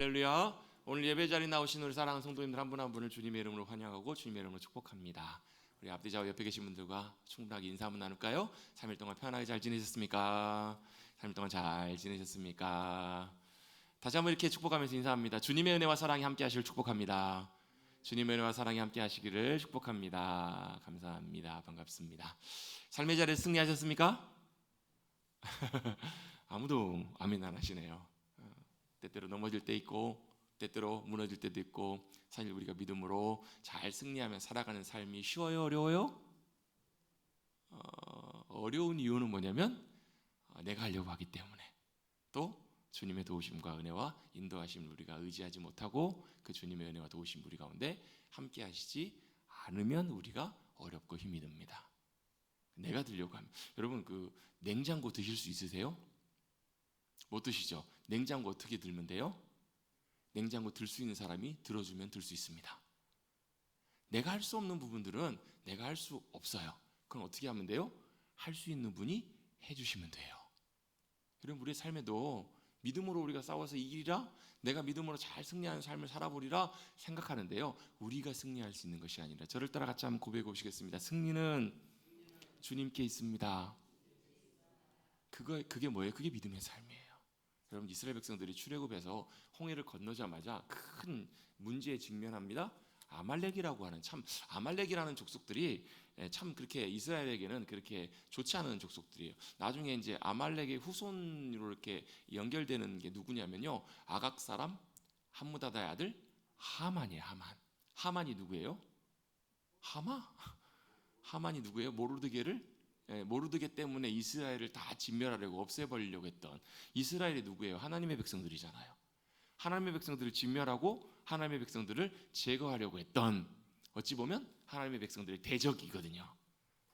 할렐루야. 오늘 예배 자리에 나오신 우리 사랑하는 성도님들 한 분 한 분을 주님의 이름으로 환영하고 주님의 이름으로 축복합니다. 우리 앞뒤좌우 옆에 계신 분들과 충분하게 인사 한번 나눌까요? 3일 동안 편하게 잘 지내셨습니까? 3일 동안 잘 지내셨습니까? 다시 한번 이렇게 축복하면서 인사합니다. 주님의 은혜와 사랑이 함께 하시길 축복합니다. 주님의 은혜와 사랑이 함께 하시기를 축복합니다. 감사합니다. 반갑습니다. 삶의 자리에 승리하셨습니까? 아무도 아멘 안 하시네요. 때때로 넘어질 때 있고 때때로 무너질 때도 있고, 사실 우리가 믿음으로 잘 승리하며 살아가는 삶이 쉬워요, 어려워요? 어려운 이유는 뭐냐면 내가 하려고 하기 때문에, 또 주님의 도우심과 은혜와 인도하심을 우리가 의지하지 못하고 그 주님의 은혜와 도우심 우리 가운데 함께 하시지 않으면 우리가 어렵고 힘이 듭니다. 내가 들려고 하면, 여러분 그 냉장고 드실 수 있으세요? 못 드시죠? 냉장고 어떻게 들면 돼요? 냉장고 들 수 있는 사람이 들어주면 들 수 있습니다. 내가 할 수 없는 부분들은 내가 할 수 없어요. 그럼 어떻게 하면 돼요? 할 수 있는 분이 해주시면 돼요. 여러분 우리의 삶에도 믿음으로 우리가 싸워서 이기리라, 내가 믿음으로 잘 승리하는 삶을 살아보리라 생각하는데요, 우리가 승리할 수 있는 것이 아니라, 저를 따라 같이 한번 고백해 보시겠습니다. 승리는 주님께 있습니다. 그게 뭐예요? 그게 믿음의 삶이에요. 여러분 이스라엘 백성들이 출애굽에서 홍해를 건너자마자 큰 문제에 직면합니다. 아말렉이라고 하는, 참 아말렉이라는 족속들이 참 그렇게 이스라엘에게는 그렇게 좋지 않은 족속들이에요. 나중에 이제 아말렉의 후손으로 이렇게 연결되는 게 누구냐면요, 아각 사람 함무다다의 아들 하만이에요. 하만이 누구예요? 하만이 누구예요? 모르드게 때문에 이스라엘을 다 진멸하려고 없애버리려고 했던 이스라엘이 누구예요? 하나님의 백성들이잖아요. 하나님의 백성들을 진멸하고 하나님의 백성들을 제거하려고 했던, 어찌 보면 하나님의 백성들의 대적이거든요.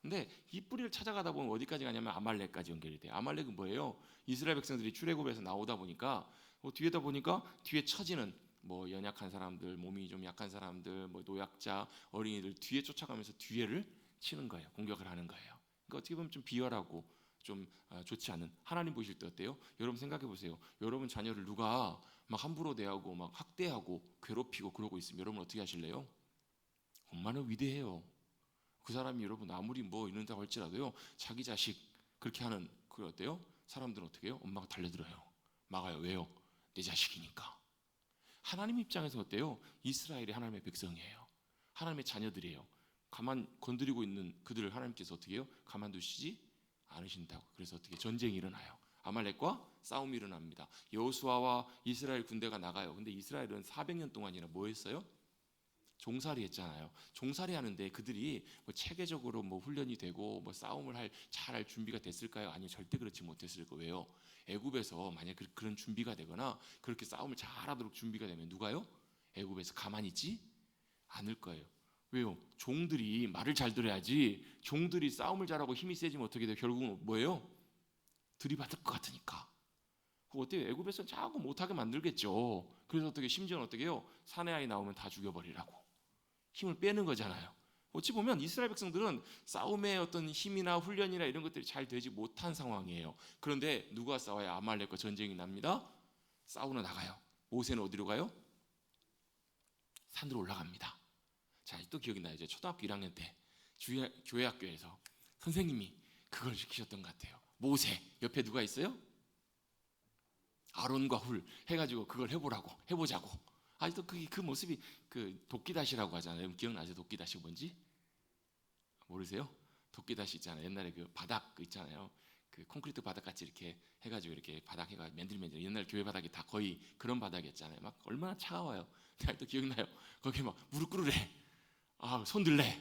근데 이 뿌리를 찾아가다 보면 어디까지 가냐면 아말렉까지 연결이 돼요. 아말렉은 뭐예요? 이스라엘 백성들이 출애굽에서 나오다 보니까 뒤에다 보니까 뒤에 처지는 뭐 연약한 사람들, 몸이 좀 약한 사람들, 뭐 노약자, 어린이들 뒤에 쫓아가면서 뒤에를 치는 거예요. 공격을 하는 거예요. 그러니까 어떻게 보면 좀 비열하고 좀 좋지 않은, 하나님 보실 때 어때요? 여러분 생각해 보세요. 여러분 자녀를 누가 막 함부로 대하고 막 학대하고 괴롭히고 그러고 있으면 여러분 어떻게 하실래요? 얼마나 위대해요. 그 사람이 여러분 아무리 뭐 이런다고 할지라도요, 자기 자식 그렇게 하는 그 어때요? 사람들은 어떻게 해요? 엄마가 달려들어요. 막아요. 왜요? 내 자식이니까. 하나님 입장에서 어때요? 이스라엘이 하나님의 백성이에요. 하나님의 자녀들이에요. 가만 건드리고 있는 그들을 하나님께서 어떻게 해요? 가만두시지 않으신다고. 그래서 어떻게 전쟁이 일어나요. 아말렉과 싸움이 일어납니다. 여호수아와 이스라엘 군대가 나가요. 근데 이스라엘은 400년 동안이나 뭐 했어요? 종살이 했잖아요. 종살이 하는데 그들이 뭐 체계적으로 뭐 훈련이 되고 뭐 싸움을 잘할 준비가 됐을까요? 아니요, 절대 그렇지 못했을 거예요. 애굽에서 만약 그런 준비가 되거나 그렇게 싸움을 잘하도록 준비가 되면 누가요? 애굽에서 가만히 있지 않을 거예요. 왜요? 종들이 말을 잘 들어야지. 종들이 싸움을 잘하고 힘이 세지면 어떻게 돼요? 결국은 뭐예요? 들이받을 것 같으니까. 어때요? 애굽에서는 자꾸 못하게 만들겠죠. 그래서 어떻게, 심지어는 어떻게 해요? 사내 아이 나오면 다 죽여버리라고 힘을 빼는 거잖아요. 어찌 보면 이스라엘 백성들은 싸움의 어떤 힘이나 훈련이나 이런 것들이 잘 되지 못한 상황이에요. 그런데 누가 싸워야 아말렉과 전쟁이 납니다. 싸우러 나가요. 모세는 어디로 가요? 산으로 올라갑니다. 자, 또 기억이 나요. 이제 초등학교 1학년 때 교회 학교에서 선생님이 그걸 시키셨던 것 같아요. 모세 옆에 누가 있어요? 아론과 훌 해가지고 그걸 해보자고. 아직도 그 모습이, 그 도끼다시라고 하잖아요. 기억나세요? 도끼다시 뭔지 모르세요? 도끼다시 있잖아요. 옛날에 그 바닥 있잖아요. 그 콘크리트 바닥 같이 이렇게 해가지고 이렇게 바닥 해가 맨들맨들, 옛날 교회 바닥이 다 거의 그런 바닥이었잖아요. 막 얼마나 차가워요. 아직도 기억나요. 거기 막 무릎 꿇으래, 손 들래,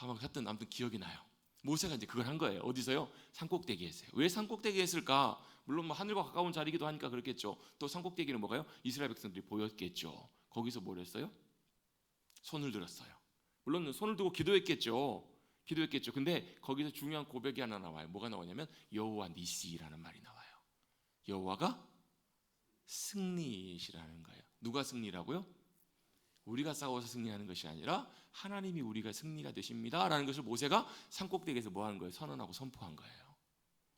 막 하여튼 아무튼 기억이 나요. 모세가 이제 그걸 한 거예요. 어디서요? 산꼭대기에서요. 왜 산꼭대기에 했을까? 물론 뭐 하늘과 가까운 자리이기도 하니까 그렇겠죠. 또 산꼭대기는 뭐가요? 이스라엘 백성들이 보였겠죠. 거기서 뭘 했어요? 손을 들었어요. 물론 손을 들고 기도했겠죠. 근데 거기서 중요한 고백이 하나 나와요. 뭐가 나오냐면 여호와 니시라는 말이 나와요. 여호와가 승리시라는 거예요. 누가 승리라고요? 우리가 싸워서 승리하는 것이 아니라 하나님이 우리가 승리가 되십니다 라는 것을 모세가 산꼭대기에서 뭐 하는 거예요? 선언하고 선포한 거예요.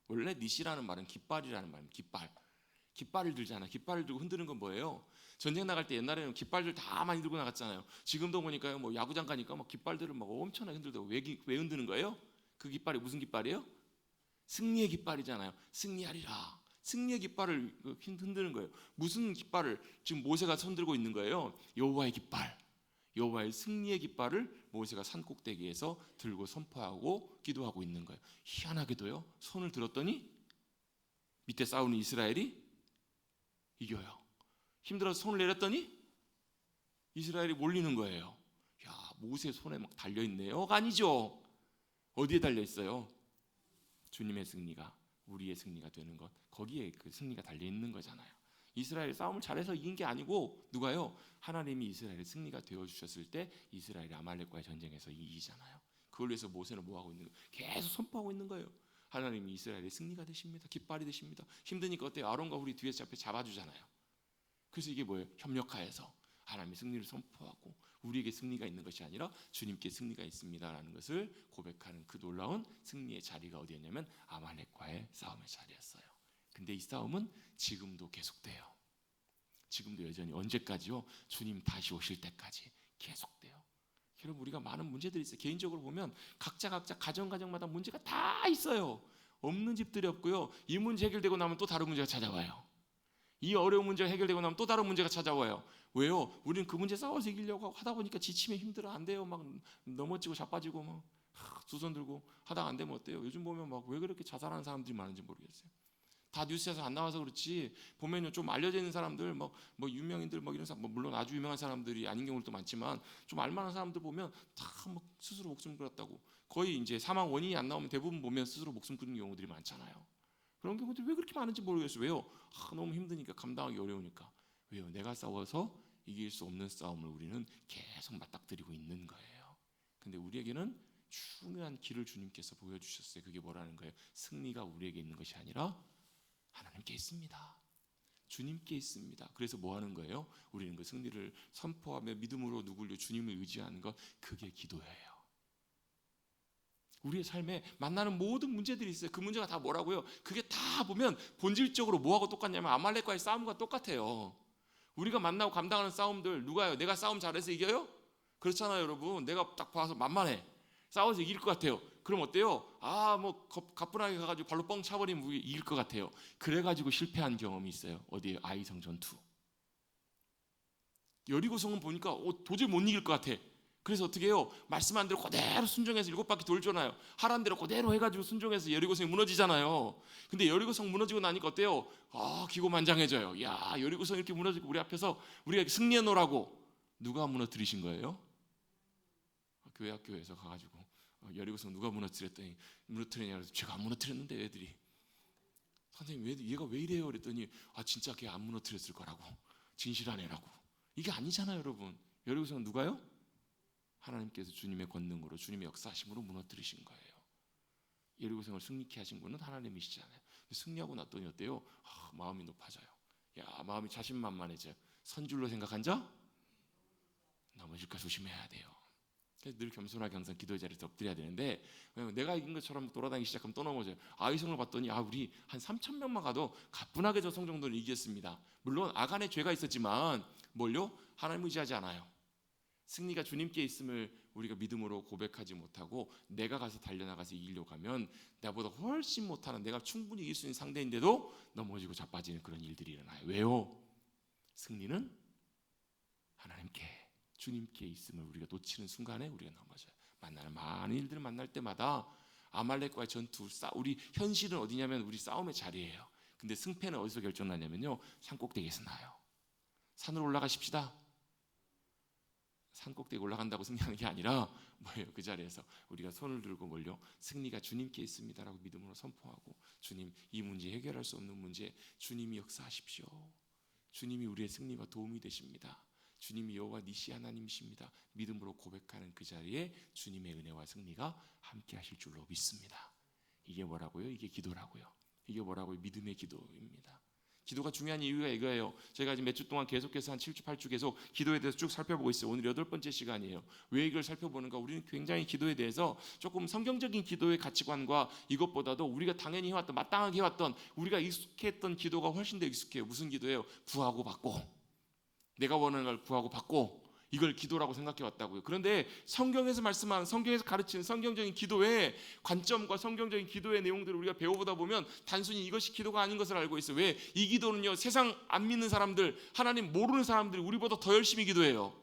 원래 니시라는 말은 깃발이라는 말입니다. 깃발. 깃발을 들잖아. 깃발을 들고 흔드는 건 뭐예요? 전쟁 나갈 때 옛날에는 깃발들 다 많이 들고 나갔잖아요. 지금도 보니까요, 뭐 야구장 가니까 막 깃발들을 막 엄청나게 흔들고 왜 흔드는 거예요? 그 깃발이 무슨 깃발이에요? 승리의 깃발이잖아요. 승리하리라. 승리의 깃발을 흔드는 거예요. 무슨 깃발을 지금 모세가 손들고 있는 거예요? 여호와의 깃발. 여호와의 승리의 깃발을 모세가 산 꼭대기에서 들고 선포하고 기도하고 있는 거예요. 희한하게도요, 손을 들었더니 밑에 싸우는 이스라엘이 이겨요. 힘들어서 손을 내렸더니 이스라엘이 몰리는 거예요. 야, 모세 손에 막 달려있네요가 아니죠. 어디에 달려있어요? 주님의 승리가, 우리의 승리가 되는 것, 거기에 그 승리가 달려있는 거잖아요. 이스라엘이 싸움을 잘해서 이긴 게 아니고 누가요? 하나님이 이스라엘의 승리가 되어주셨을 때 이스라엘이 아말렉과의 전쟁에서 이기잖아요. 그걸 위해서 모세는 뭐하고 있는 거예요? 계속 선포하고 있는 거예요. 하나님이 이스라엘의 승리가 되십니다. 깃발이 되십니다. 힘드니까 어때요? 아론과 훌이 뒤에서 앞에 잡아주잖아요. 그래서 이게 뭐예요? 협력하여서 하나님의 승리를 선포하고 우리에게 승리가 있는 것이 아니라 주님께 승리가 있습니다라는 것을 고백하는 그 놀라운 승리의 자리가 어디였냐면 아말렉과의 싸움의 자리였어요. 근데 이 싸움은 지금도 계속돼요. 지금도 여전히 언제까지요? 주님 다시 오실 때까지 계속돼요. 여러분, 우리가 많은 문제들이 있어요. 개인적으로 보면 각자 가정마다 문제가 다 있어요. 없는 집들이 없고요. 이 문제 해결되고 나면 또 다른 문제가 찾아와요. 이 어려운 문제가 해결되고 나면 또 다른 문제가 찾아와요. 왜요? 우리는 그 문제 싸워서 이기려고 하다 보니까 지치면 힘들어. 안 돼요. 막 넘어지고 자빠지고 막 두 손 들고 하다가 안 되면 어때요? 요즘 보면 막 왜 그렇게 자살하는 사람들이 많은지 모르겠어요. 다 뉴스에서 안 나와서 그렇지 보면요, 좀 알려져 있는 사람들 뭐 유명인들 뭐 이런 사람, 물론 아주 유명한 사람들이 아닌 경우도 많지만 좀 알만한 사람들 보면 다 막 스스로 목숨 끊었다고. 거의 이제 사망 원인이 안 나오면 대부분 보면 스스로 목숨 끊는 경우들이 많잖아요. 그런 경우들이 왜 그렇게 많은지 모르겠어요. 왜요? 너무 힘드니까, 감당하기 어려우니까. 왜요? 내가 싸워서 이길 수 없는 싸움을 우리는 계속 맞닥뜨리고 있는 거예요. 근데 우리에게는 중요한 길을 주님께서 보여주셨어요. 그게 뭐라는 거예요? 승리가 우리에게 있는 것이 아니라 하나님께 있습니다. 주님께 있습니다. 그래서 뭐 하는 거예요? 우리는 그 승리를 선포하며 믿음으로 누굴요? 주님을 의지하는 것, 그게 기도예요. 우리의 삶에 만나는 모든 문제들이 있어요. 그 문제가 다 뭐라고요? 그게 다 보면 본질적으로 뭐하고 똑같냐면 아말렉과의 싸움과 똑같아요. 우리가 만나고 감당하는 싸움들 누가요? 내가 싸움 잘해서 이겨요? 그렇잖아요, 여러분. 내가 딱 봐서 만만해. 싸워서 이길 것 같아요. 그럼 어때요? 뭐 가뿐하게 가가지고 발로 뻥 차버리면 이길 것 같아요. 그래가지고 실패한 경험이 있어요. 어디에? 아이성 전투. 여리고성은 보니까 도저히 못 이길 것 같아. 그래서 어떻게 해요? 말씀한 대로 그대로 순종해서 7바퀴 돌잖아요. 하라는 대로 그대로 해가지고 순종해서 여리고성이 무너지잖아요. 근데 여리고성 무너지고 나니까 어때요? 기고만장해져요. 야, 여리고성 이렇게 무너지고 우리 앞에서 우리가 승리해 놓으라고 누가 무너뜨리신 거예요? 교회 학교에서 가가지고 여리고성 누가 무너뜨렸냐 그래서 제가 안 무너뜨렸는데 애들이 선생님 얘가 왜 이래요? 그랬더니 진짜 걔 안 무너뜨렸을 거라고, 진실한 애라고. 이게 아니잖아요, 여러분. 여리고성은 누가요? 하나님께서 주님의 권능으로, 주님의 역사하심으로 무너뜨리신 거예요. 여리고성을 승리케 하신 분은 하나님이시잖아요. 승리하고 났더니 어때요? 마음이 높아져요. 마음이 자신만만해져요. 선줄로 생각한 자 넘어질까 조심해야 돼요. 그래서 늘 겸손하게 항상 기도의 자리에서 엎드려야 되는데, 왜냐면 내가 이긴 것처럼 돌아다니기 시작하면 또 넘어져요. 아이성을 봤더니 우리 한 3,000명만 가도 가뿐하게 저 성 정도는 이겼습니다. 물론 아간의 죄가 있었지만 뭘요? 하나님 의지하지 않아요. 승리가 주님께 있음을 우리가 믿음으로 고백하지 못하고 내가 가서 달려나가서 이기려고 하면 나보다 훨씬 못하는, 내가 충분히 이길 수 있는 상대인데도 넘어지고 자빠지는 그런 일들이 일어나요. 왜요? 승리는 하나님께, 주님께 있음을 우리가 놓치는 순간에 우리가 넘어져요. 만나는 많은 일들을 만날 때마다 아말렉과의 전투, 우리 현실은 어디냐면 우리 싸움의 자리예요. 근데 승패는 어디서 결정나냐면요, 산꼭대기에서 나요. 산으로 올라가십시다. 산꼭대기 올라간다고 승리하는 게 아니라 뭐예요? 그 자리에서 우리가 손을 들고 몰려 승리가 주님께 있습니다라고 믿음으로 선포하고, 주님, 이 문제 해결할 수 없는 문제 주님이 역사하십시오. 주님이 우리의 승리와 도움이 되십니다. 주님이 여호와 니시 하나님이십니다. 믿음으로 고백하는 그 자리에 주님의 은혜와 승리가 함께 하실 줄로 믿습니다. 이게 뭐라고요? 이게 기도라고요. 이게 뭐라고요? 믿음의 기도입니다. 기도가 중요한 이유가 이거예요. 제가 지금 몇 주 동안 계속해서 한 7주, 8주 계속 기도에 대해서 쭉 살펴보고 있어요. 오늘 8번째 시간이에요. 왜 이걸 살펴보는가? 우리는 굉장히 기도에 대해서 조금 성경적인 기도의 가치관과 이것보다도 우리가 당연히 해왔던, 마땅하게 해왔던, 우리가 익숙했던 기도가 훨씬 더 익숙해요. 무슨 기도예요? 구하고 받고, 내가 원하는 걸 구하고 받고, 이걸 기도라고 생각해 왔다고요. 그런데 성경에서 말씀한, 성경에서 가르치는 성경적인 기도의 관점과 성경적인 기도의 내용들을 우리가 배워보다 보면 단순히 이것이 기도가 아닌 것을 알고 있어요. 왜? 이 기도는요, 세상 안 믿는 사람들, 하나님 모르는 사람들이 우리보다 더 열심히 기도해요.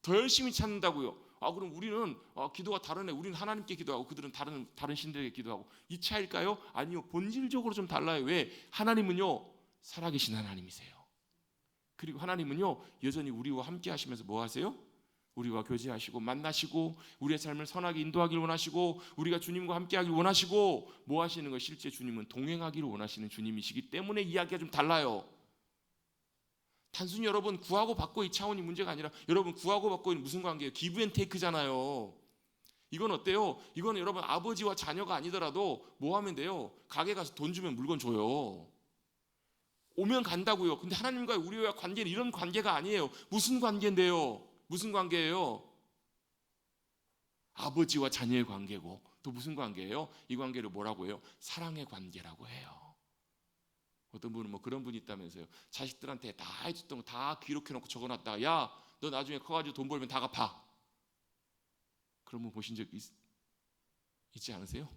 더 열심히 찾는다고요. 그럼 우리는 기도가 다르네. 우리는 하나님께 기도하고 그들은 다른 신들에게 기도하고. 이 차일까요? 아니요. 본질적으로 좀 달라요. 왜? 하나님은요, 살아계신 하나님이세요. 그리고 하나님은요, 여전히 우리와 함께 하시면서 뭐 하세요? 우리와 교제하시고 만나시고 우리의 삶을 선하게 인도하기를 원하시고 우리가 주님과 함께 하기를 원하시고 뭐 하시는 거? 실제 주님은 동행하기를 원하시는 주님이시기 때문에 이야기가 좀 달라요. 단순히 여러분 구하고 받고 이 차원이 문제가 아니라 여러분 구하고 받고는 무슨 관계예요? 기브 앤 테이크잖아요. 이건 어때요? 이건 여러분 아버지와 자녀가 아니더라도 뭐 하면 돼요? 가게 가서 돈 주면 물건 줘요. 오면 간다고요. 근데 하나님과 우리와 관계는 이런 관계가 아니에요. 무슨 관계인데요? 무슨 관계예요? 아버지와 자녀의 관계고 또 무슨 관계예요? 이 관계를 뭐라고 해요? 사랑의 관계라고 해요. 어떤 분은 뭐 그런 분이 있다면서요. 자식들한테 다 해줬던 거 다 기록해놓고 적어놨다가 야, 너 나중에 커가지고 돈 벌면 다 갚아. 그런 분 보신 적 있지 않으세요?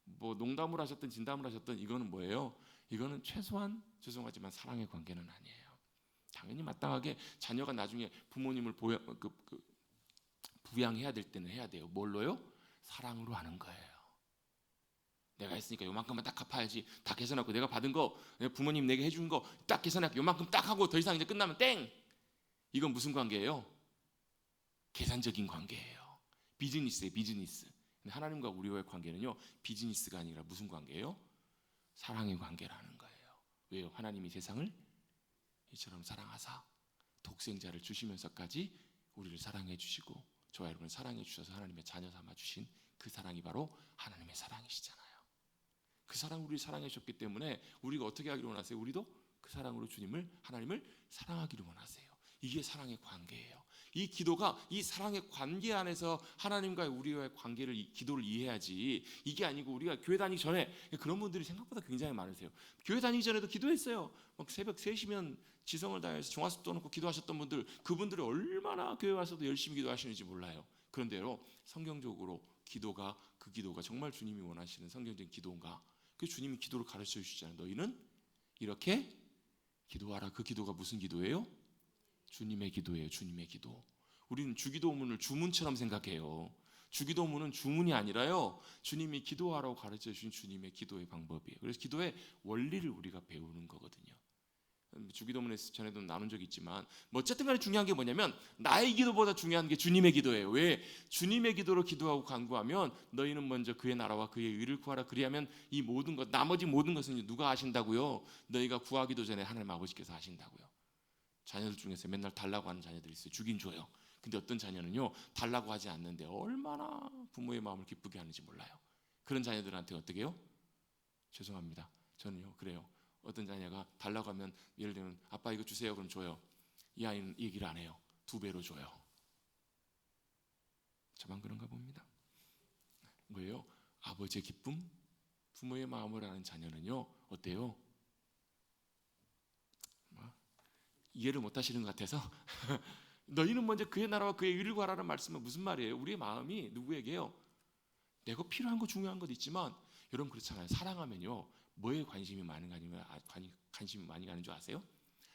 뭐 농담을 하셨든 진담을 하셨든 이거는 뭐예요? 이거는 최소한 죄송하지만 사랑의 관계는 아니에요. 당연히 마땅하게 자녀가 나중에 부모님을 부양해야 될 때는 해야 돼요. 뭘로요? 사랑으로 하는 거예요. 내가 했으니까 요만큼만 딱 갚아야지. 다 계산하고 내가 받은 거, 부모님 내게 해준 거 딱 계산하고 요만큼 딱 하고 더 이상 이제 끝나면 땡! 이건 무슨 관계예요? 계산적인 관계예요. 비즈니스예요, 비즈니스. 하나님과 우리와의 관계는요, 비즈니스가 아니라 무슨 관계예요? 사랑의 관계라는 거예요. 왜요? 하나님이 세상을 이처럼 사랑하사 독생자를 주시면서까지 우리를 사랑해 주시고 저와 여러분을 사랑해 주셔서 하나님의 자녀 삼아 주신 그 사랑이 바로 하나님의 사랑이시잖아요. 그 사랑 우리를 사랑해 주셨기 때문에 우리가 어떻게 하기를 원하세요? 우리도 그 사랑으로 하나님을 사랑하기를 원하세요. 이게 사랑의 관계예요. 이 기도가 이 사랑의 관계 안에서 하나님과 우리와의 관계를 기도를 이해해야지. 이게 아니고 우리가 교회 다니기 전에 그런 분들이 생각보다 굉장히 많으세요. 교회 다니기 전에도 기도했어요. 막 새벽 3시면 지성을 다해서 정화수 떠놓고 기도하셨던 분들, 그분들이 얼마나 교회 와서도 열심히 기도하시는지 몰라요. 그런데요, 성경적으로 그 기도가 정말 주님이 원하시는 성경적인 기도인가? 그 주님이 기도를 가르쳐 주시잖아요. 너희는 이렇게 기도하라. 그 기도가 무슨 기도예요? 주님의 기도예요. 주님의 기도. 우리는 주기도문을 주문처럼 생각해요. 주기도문은 주문이 아니라요, 주님이 기도하라고 가르쳐 주신 주님의 기도의 방법이에요. 그래서 기도의 원리를 우리가 배우는 거거든요. 주기도문에서 전에도 나눈 적이 있지만 어쨌든 간에 중요한 게 뭐냐면 나의 기도보다 중요한 게 주님의 기도예요. 왜? 주님의 기도로 기도하고 간구하면 너희는 먼저 그의 나라와 그의 의를 구하라. 그리하면 이 모든 것, 나머지 모든 것은 누가 하신다고요? 너희가 구하기도 전에 하나님 아버지께서 하신다고요. 자녀들 중에서 맨날 달라고 하는 자녀들이 있어요. 주긴 줘요. 근데 어떤 자녀는요, 달라고 하지 않는데 얼마나 부모의 마음을 기쁘게 하는지 몰라요. 그런 자녀들한테 어떻게 해요? 죄송합니다. 저는요 그래요. 어떤 자녀가 달라고 하면 예를 들면 아빠 이거 주세요. 그럼 줘요. 이 아이는 얘기를 안 해요. 2배로 줘요. 저만 그런가 봅니다. 뭐예요? 아버지의 기쁨, 부모의 마음을 아는 자녀는요 어때요? 이해를 못 하시는 것 같아서 너희는 먼저 그의 나라와 그의 의를 구하라는 말씀은 무슨 말이에요? 우리의 마음이 누구에게요? 내가 필요한 거 중요한 것도 있지만 여러분 그렇잖아요. 사랑하면요 뭐에 관심이 많이 가는 줄 아세요?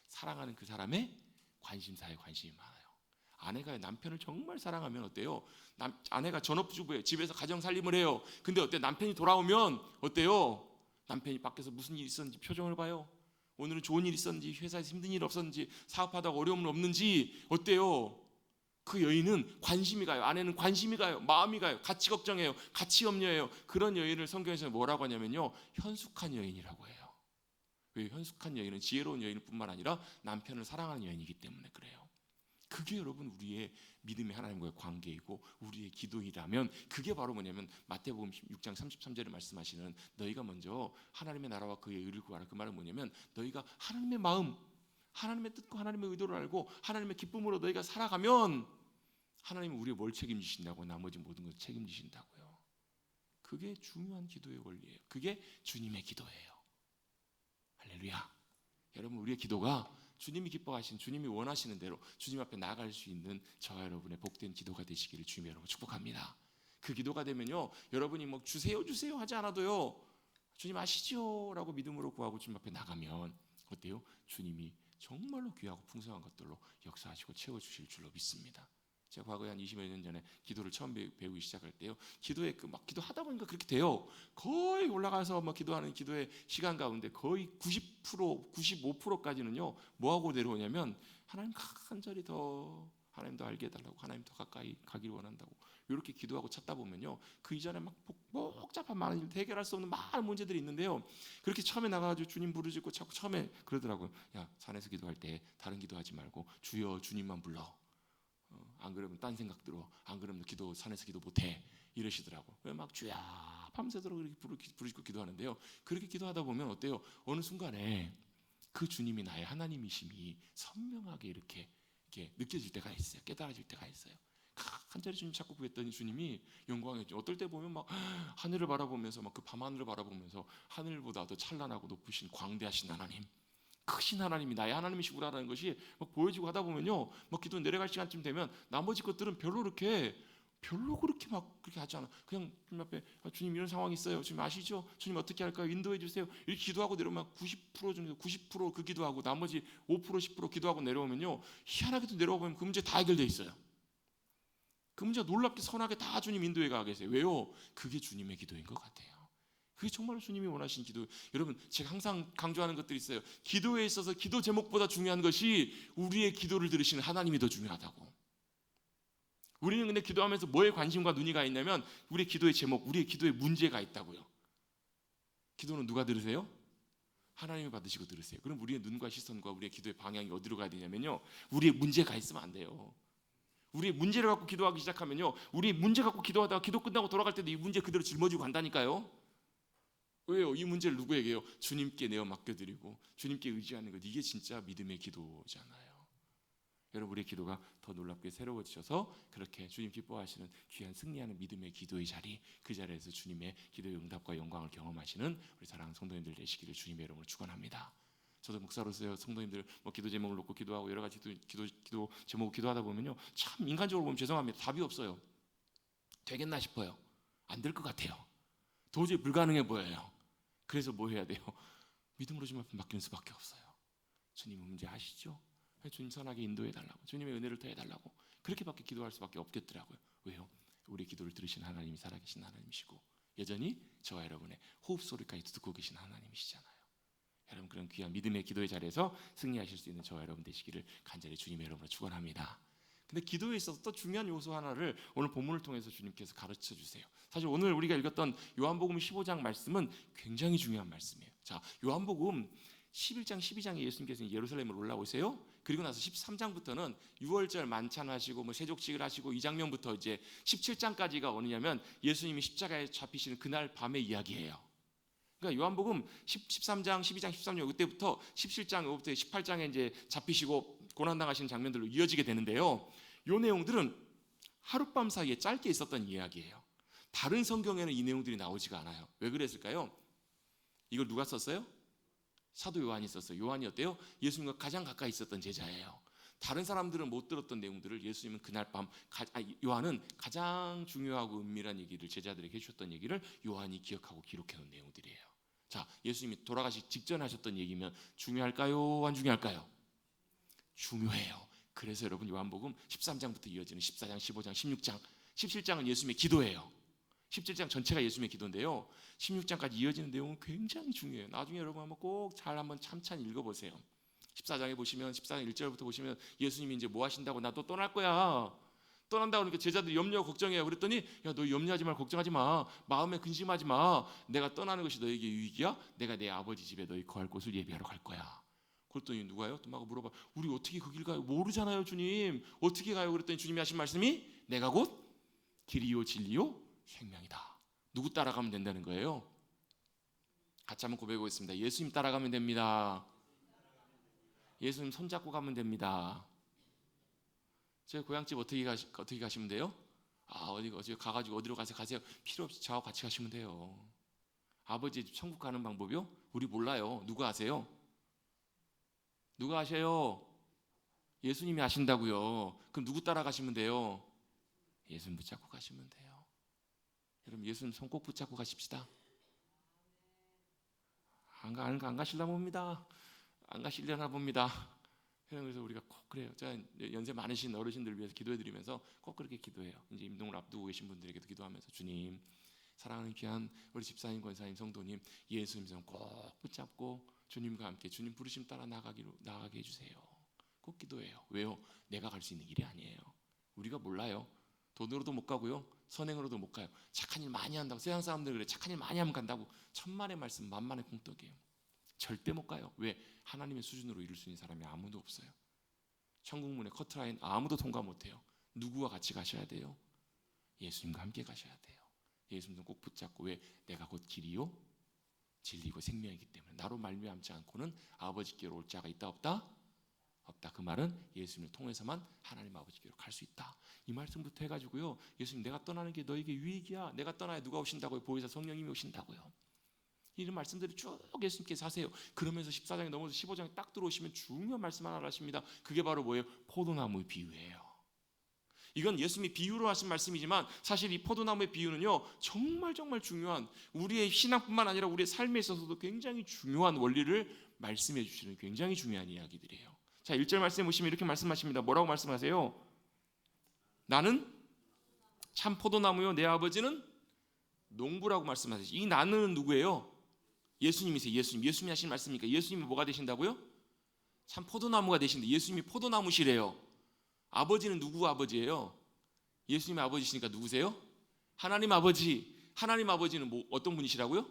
사랑하는 그 사람의 관심사에 관심이 많아요. 아내가 남편을 정말 사랑하면 어때요? 아내가 전업주부예요. 집에서 가정살림을 해요. 근데 어때? 남편이 돌아오면 어때요? 남편이 밖에서 무슨 일이 있었는지 표정을 봐요. 오늘은 좋은 일 있었는지, 회사에서 힘든 일 없었는지, 사업하다가 어려움은 없는지 어때요? 그 여인은 관심이 가요. 아내는 관심이 가요. 마음이 가요. 같이 걱정해요. 같이 염려해요. 그런 여인을 성경에서 뭐라고 하냐면요, 현숙한 여인이라고 해요. 왜? 현숙한 여인은 지혜로운 여인뿐만 아니라 남편을 사랑하는 여인이기 때문에 그래요. 그게 여러분 우리의 믿음의 하나님과의 관계이고 우리의 기도이라면 그게 바로 뭐냐면 마태복음 6장 33절에 말씀하시는 너희가 먼저 하나님의 나라와 그의 의를 구하라. 그 말은 뭐냐면 너희가 하나님의 마음, 하나님의 뜻과 하나님의 의도를 알고 하나님의 기쁨으로 너희가 살아가면 하나님은 우리의 뭘 책임지신다고? 나머지 모든 것을 책임지신다고요. 그게 중요한 기도의 원리예요. 그게 주님의 기도예요. 할렐루야. 여러분 우리의 기도가 주님이 기뻐하신 주님이 원하시는 대로 주님 앞에 나아갈 수 있는 저와 여러분의 복된 기도가 되시기를 주님 여러분 축복합니다. 그 기도가 되면요 여러분이 뭐 주세요 하지 않아도요 주님 아시죠? 라고 믿음으로 구하고 주님 앞에 나가면 어때요? 주님이 정말로 귀하고 풍성한 것들로 역사하시고 채워주실 줄로 믿습니다. 제가 과거에 한 20여 년 전에 기도를 처음 배우기 시작할 때요 기도에 막 기도하다 보니까 그렇게 돼요. 거의 올라가서 막 기도하는 기도의 시간 가운데 거의 90% 95%까지는요 뭐하고 내려오냐면 하나님 간절히 더 하나님 더 알게 해달라고 하나님 더 가까이 가기를 원한다고 이렇게 기도하고 찾다 보면요 그 이전에 막 복잡한 많은 해결할 수 없는 많은 문제들이 있는데요 그렇게 처음에 나가가지고 주님 부르짖고 자꾸 처음에 그러더라고요. 야 산에서 기도할 때 다른 기도하지 말고 주여 주님만 불러. 안 그러면 딴 생각 들어. 안 그러면 기도 산에서 기도 못해. 이러시더라고. 왜 막 주야 밤새도록 그렇게 부르짖고 기도하는데요. 그렇게 기도하다 보면 어때요? 어느 순간에 그 주님이 나의 하나님이심이 선명하게 이렇게 느껴질 때가 있어요. 깨달아질 때가 있어요. 간절히 주님 찾고 구했더니 주님이 영광이죠. 어떨 때 보면 막 하늘을 바라보면서 막 그 밤하늘을 바라보면서 하늘보다 더 찬란하고 높으신 광대하신 하나님. 크신 하나님이 나의 하나님이시구나라는 것이 막 보여지고 하다 보면요, 막 기도 내려갈 시간쯤 되면 나머지 것들은 별로 그렇게 막 그렇게 하지 않아. 그냥 주님 앞에 주님 이런 상황이 있어요. 주님 아시죠? 주님 어떻게 할까요? 인도해 주세요. 이렇게 기도하고 내려오면 90% 정도 90%그 기도하고 나머지 5% 10% 기도하고 내려오면요, 희한하게도 내려오면 그 문제 다 해결돼 있어요. 그 문제가 놀랍게 선하게 다 주님 인도해 가 계세요. 왜요? 그게 주님의 기도인 것 같아요. 그게 정말로 주님이 원하시는 기도. 여러분 제가 항상 강조하는 것들이 있어요. 기도에 있어서 기도 제목보다 중요한 것이 우리의 기도를 들으시는 하나님이 더 중요하다고. 우리는 근데 기도하면서 뭐에 관심과 눈이 가 있냐면 우리의 기도의 제목, 우리의 기도의 문제가 있다고요. 기도는 누가 들으세요? 하나님이 받으시고 들으세요. 그럼 우리의 눈과 시선과 우리의 기도의 방향이 어디로 가야 되냐면요, 우리의 문제가 있으면 안 돼요. 우리의 문제를 갖고 기도하기 시작하면요, 우리의 문제 갖고 기도하다가 기도 끝나고 돌아갈 때도 이 문제 그대로 짊어지고 간다니까요. 왜요? 이 문제를 누구에게요? 주님께 내어 맡겨드리고 주님께 의지하는 것, 이게 진짜 믿음의 기도잖아요. 여러분 우리의 기도가 더 놀랍게 새로워지셔서 그렇게 주님 기뻐하시는 귀한 승리하는 믿음의 기도의 자리, 그 자리에서 주님의 기도의 응답과 영광을 경험하시는 우리 사랑하는 성도님들 되시기를 주님의 이름으로 축원합니다. 저도 목사로서요, 성도님들 뭐 기도 제목을 놓고 기도하고 여러 가지 기도 제목을 기도하다 보면요, 참 인간적으로 보면 죄송합니다. 답이 없어요. 되겠나 싶어요. 안 될 것 같아요. 도저히 불가능해 보여요. 그래서 뭐 해야 돼요? 믿음으로 주님 앞에 맡기는 수밖에 없어요. 주님은 문제 아시죠? 주님 선하게 인도해 달라고, 주님의 은혜를 더해 달라고, 그렇게밖에 기도할 수밖에 없겠더라고요. 왜요? 우리 기도를 들으신 하나님이 살아계신 하나님이시고 여전히 저와 여러분의 호흡 소리까지 듣고 계신 하나님이시잖아요. 여러분 그런 귀한 믿음의 기도의 자리에서 승리하실 수 있는 저와 여러분 되시기를 간절히 주님의 이름으로 축원합니다. 근데 기도에 있어서 또 중요한 요소 하나를 오늘 본문을 통해서 주님께서 가르쳐 주세요. 사실 오늘 우리가 읽었던 요한복음 15장 말씀은 굉장히 중요한 말씀이에요. 자, 요한복음 11장 12장에 예수님께서 예루살렘을 올라오세요. 그리고 나서 13장부터는 유월절 만찬하시고 뭐 세족식을 하시고, 이 장면부터 이제 17장까지가 어느냐면 예수님이 십자가에 잡히시는 그날 밤의 이야기예요. 그러니까 요한복음 13장, 12장, 13장 그때부터 17장, 요부터 18장에 이제 잡히시고 고난 당하시는 장면들로 이어지게 되는데요. 요 내용들은 하룻밤 사이에 짧게 있었던 이야기예요. 다른 성경에는 이 내용들이 나오지가 않아요. 왜 그랬을까요? 이걸 누가 썼어요? 사도 요한이 썼어요. 요한이 어때요? 예수님과 가장 가까이 있었던 제자예요. 다른 사람들은 못 들었던 내용들을 예수님은 그날 밤 요한은 가장 중요하고 은밀한 얘기를 제자들에게 해주셨던 얘기를 요한이 기억하고 기록해 놓은 내용들이에요. 자, 예수님이 돌아가시기 직전에 하셨던 얘기면 중요할까요? 안 중요할까요? 중요해요. 그래서 여러분 요한복음 13장부터 이어지는 14장, 15장, 16장, 17장은 예수님의 기도예요. 17장 전체가 예수님의 기도인데요, 16장까지 이어지는 내용은 굉장히 중요해요. 나중에 여러분 한번 꼭 잘 한번 찬찬히 읽어보세요. 14장에 보시면 14장 1절부터 보시면 예수님이 이제 뭐 하신다고, 나 또 떠날 거야, 떠난다고 그러니까 제자들이 염려 걱정해요. 그랬더니 야, 너 염려하지 말고 걱정하지 마, 마음에 근심하지 마, 내가 떠나는 것이 너에게 유익이야. 내가 내 아버지 집에 너희 거할 곳을 예비하러 갈 거야. 그랬더니 누가요? 토마가 물어봐. 우리 어떻게 그 길 가요? 모르잖아요, 주님. 어떻게 가요? 그랬더니 주님이 하신 말씀이 내가 곧 길이요 진리요 생명이다. 누구 따라가면 된다는 거예요? 같이 한번 고백해 보겠습니다. 예수님 따라가면 됩니다. 예수님 손잡고 가면 됩니다. 제 고향집 어떻게 가시면 돼요? 어디 가가지고 어디로 가세요? 필요 없이 저하고 같이 가시면 돼요. 아버지 집 천국 가는 방법이요? 우리 몰라요. 누가 아세요? 누가 아셔요? 예수님이 아신다고요. 그럼 누구 따라가시면 돼요? 예수님 붙잡고 가시면 돼요. 여러분 예수님 손 꼭 붙잡고 가십시다. 안 가실라 봅니다. 안 가시려나 봅니다. 그래서 우리가 꼭 그래요. 제가 연세 많으신 어르신들을 위해서 기도해드리면서 꼭 그렇게 기도해요. 이제 임동을 앞두고 계신 분들에게도 기도하면서 주님, 사랑하는 귀한 우리 집사님, 권사님, 성도님, 예수님 손 꼭 붙잡고 주님과 함께 주님 부르심 따라 나가게 해주세요. 꼭 기도해요. 왜요? 내가 갈 수 있는 길이 아니에요. 우리가 몰라요. 돈으로도 못 가고요, 선행으로도 못 가요. 착한 일 많이 한다고 세상 사람들 그래 착한 일 많이 하면 간다고 천만의 말씀 만만의 공떡이에요. 절대 못 가요. 왜? 하나님의 수준으로 이룰 수 있는 사람이 아무도 없어요. 천국문의 커트라인 아무도 통과 못해요. 누구와 같이 가셔야 돼요? 예수님과 함께 가셔야 돼요. 예수님도 꼭 붙잡고, 왜? 내가 곧 길이요 진리고 생명이기 때문에 나로 말미암지 않고는 아버지께로 올 자가 있다 없다? 없다. 그 말은 예수님을 통해서만 하나님 아버지께로 갈 수 있다. 이 말씀부터 해가지고요, 예수님 내가 떠나는 게 너에게 유익이야. 내가 떠나야 누가 오신다고요? 보혜사 성령님이 오신다고요. 이런 말씀들을 쭉 예수님께서 하세요. 그러면서 14장에 넘어서 15장에 딱 들어오시면 중요한 말씀 하나를 하십니다. 그게 바로 뭐예요? 포도나무의 비유예요. 이건 예수님이 비유로 하신 말씀이지만 사실 이 포도나무의 비유는요, 정말 중요한, 우리의 신앙뿐만 아니라 우리의 삶에 있어서도 굉장히 중요한 원리를 말씀해 주시는 굉장히 중요한 이야기들이에요. 자, 1절 말씀에 보시면 이렇게 말씀하십니다. 뭐라고 말씀하세요? 나는 참 포도나무요, 내 아버지는 농부라고 말씀하세요. 이 나는 누구예요? 예수님이세요. 예수님이 하신 말씀이니까 예수님이 뭐가 되신다고요? 참 포도나무가 되신데 예수님이 포도나무시래요. 아버지는 누구 아버지예요? 예수님의 아버지시니까 누구세요? 하나님 아버지. 하나님 아버지는 어떤 분이시라고요?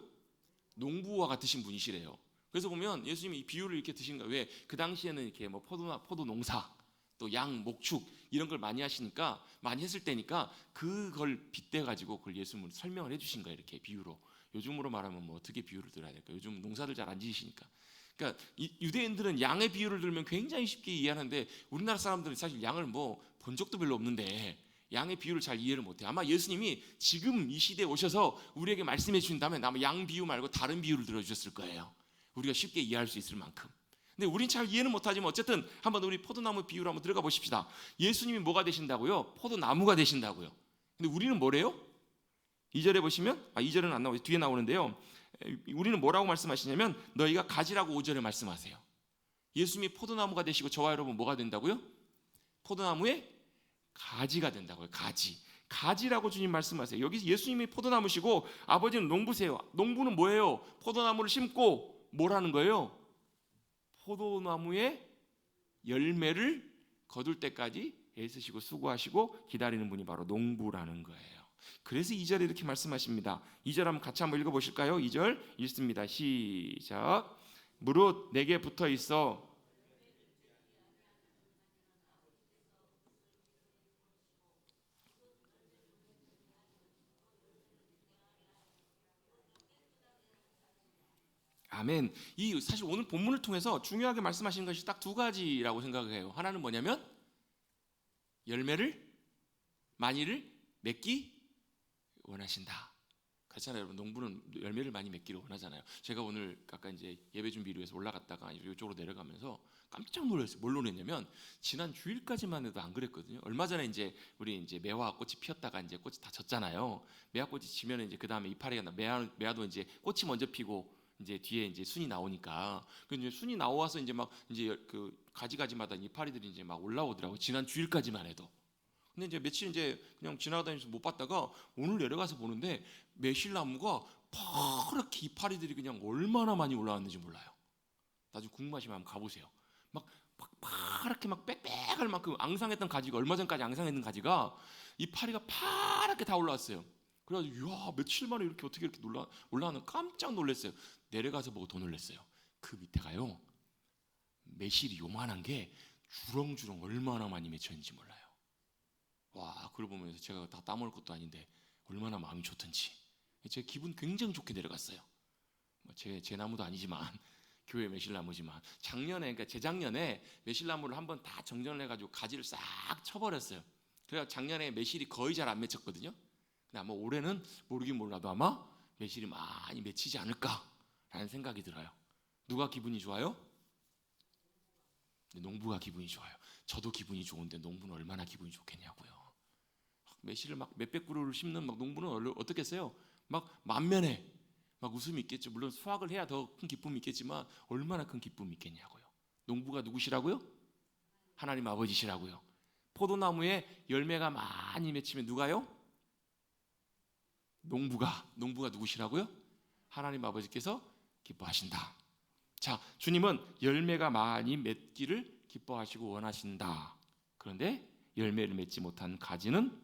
농부와 같으신 분이시래요. 그래서 보면 예수님이 이 비유를 이렇게 드신 거예요. 왜? 그 당시에는 이렇게 포도 농사, 또 양, 목축 이런 걸 많이 하시니까, 많이 했을 때니까 그걸 빗대 가지고 그걸 예수님은 설명을 해주신 거예요. 이렇게 비유로. 요즘으로 말하면 어떻게 비유를 들어야 될까? 요즘 농사들 잘 안 지시니까. 그러니까 유대인들은 양의 비유를 들으면 굉장히 쉽게 이해하는데 우리나라 사람들은 사실 양을 본 적도 별로 없는데 양의 비유를 잘 이해를 못해요. 아마 예수님이 지금 이 시대에 오셔서 우리에게 말씀해 주신다면 아마 양 비유 말고 다른 비유를 들어주셨을 거예요. 우리가 쉽게 이해할 수 있을 만큼. 근데 우린 잘 이해는 못하지만 어쨌든 한번 우리 포도나무 비유로 한번 들어가 보십시다. 예수님이 뭐가 되신다고요? 포도나무가 되신다고요. 근데 우리는 뭐래요? 2절에 보시면 2절은 안 나오고 뒤에 나오는데요, 우리는 뭐라고 말씀하시냐면 너희가 가지라고 5절에 말씀하세요. 예수님이 포도나무가 되시고 저와 여러분 뭐가 된다고요? 포도나무의 가지가 된다고요. 가지라고 주님 말씀하세요. 여기 예수님이 포도나무시고 아버지는 농부세요. 농부는 뭐예요? 포도나무를 심고 뭘 하는 거예요? 포도나무의 열매를 거둘 때까지 애쓰시고 수고하시고 기다리는 분이 바로 농부라는 거예요. 그래서 2절에 이렇게 말씀하십니다. 2절 한번 같이 한번 읽어보실까요? 2절 읽습니다. 시작. 무릇 내게 붙어 있어 아멘. 이 사실 오늘 본문을 통해서 중요하게 말씀하시는 것이 딱 두 가지라고 생각해요. 하나는 뭐냐면 열매를 많이를 맺기 원하신다. 그렇잖아요, 여러분. 농부는 열매를 많이 맺기를 원하잖아요. 제가 오늘 아까 이제 예배 준비를 위해서 올라갔다가 이쪽으로 내려가면서 깜짝 놀랐어요. 뭘 놀랐냐면 지난 주일까지만 해도 안 그랬거든요. 얼마 전에 이제 우리 이제 매화 꽃이 피었다가 이제 꽃이 다 졌잖아요. 매화 꽃이 지면 이제 그 다음에 이파리가 매화도 이제 꽃이 먼저 피고 이제 뒤에 이제 순이 나오니까 그 이제 순이 나와서 이제 막 이제 그 가지마다 이파리들이 이제 막 올라오더라고요. 지난 주일까지만 해도. 근데 이제 며칠 이제 그냥 지나다니면서 못 봤다가 오늘 내려가서 보는데 매실나무가 파랗게 이파리들이 그냥 얼마나 많이 올라왔는지 몰라요. 나중에 궁금하시면 한번 가보세요. 막 파랗게 막 빽빽할 만큼 앙상했던 가지가, 얼마 전까지 앙상했던 가지가 이파리가 파랗게 다 올라왔어요. 그래가지고 야, 며칠 만에 어떻게 이렇게 올라가는 깜짝 놀랐어요. 내려가서 보고 더 놀랐어요. 그 밑에가요, 매실이 요만한 게 주렁주렁 얼마나 많이 맺혔는지 몰라요. 와, 그걸 보면서 제가 다 따먹을 것도 아닌데 얼마나 마음이 좋던지 제 기분 굉장히 좋게 내려갔어요. 제 나무도 아니지만 교회 매실나무지만 작년에, 그러니까 재작년에 매실나무를 한번 다 정전을 해가지고 가지를 싹 쳐버렸어요. 그래서 작년에 매실이 거의 잘 안 맺혔거든요. 근데 아마 올해는 모르긴 몰라도 아마 매실이 많이 맺히지 않을까라는 생각이 들어요. 누가 기분이 좋아요? 농부가 기분이 좋아요. 저도 기분이 좋은데 농부는 얼마나 기분이 좋겠냐고요. 매실을 막 몇백 그루를 심는 막 농부는 어떻겠어요? 막 만면에 막 웃음이 있겠죠. 물론 수확을 해야 더 큰 기쁨이 있겠지만 얼마나 큰 기쁨이 있겠냐고요. 농부가 누구시라고요? 하나님 아버지시라고요. 포도나무에 열매가 많이 맺히면 누가요? 농부가 누구시라고요? 하나님 아버지께서 기뻐하신다. 자, 주님은 열매가 많이 맺기를 기뻐하시고 원하신다. 그런데 열매를 맺지 못한 가지는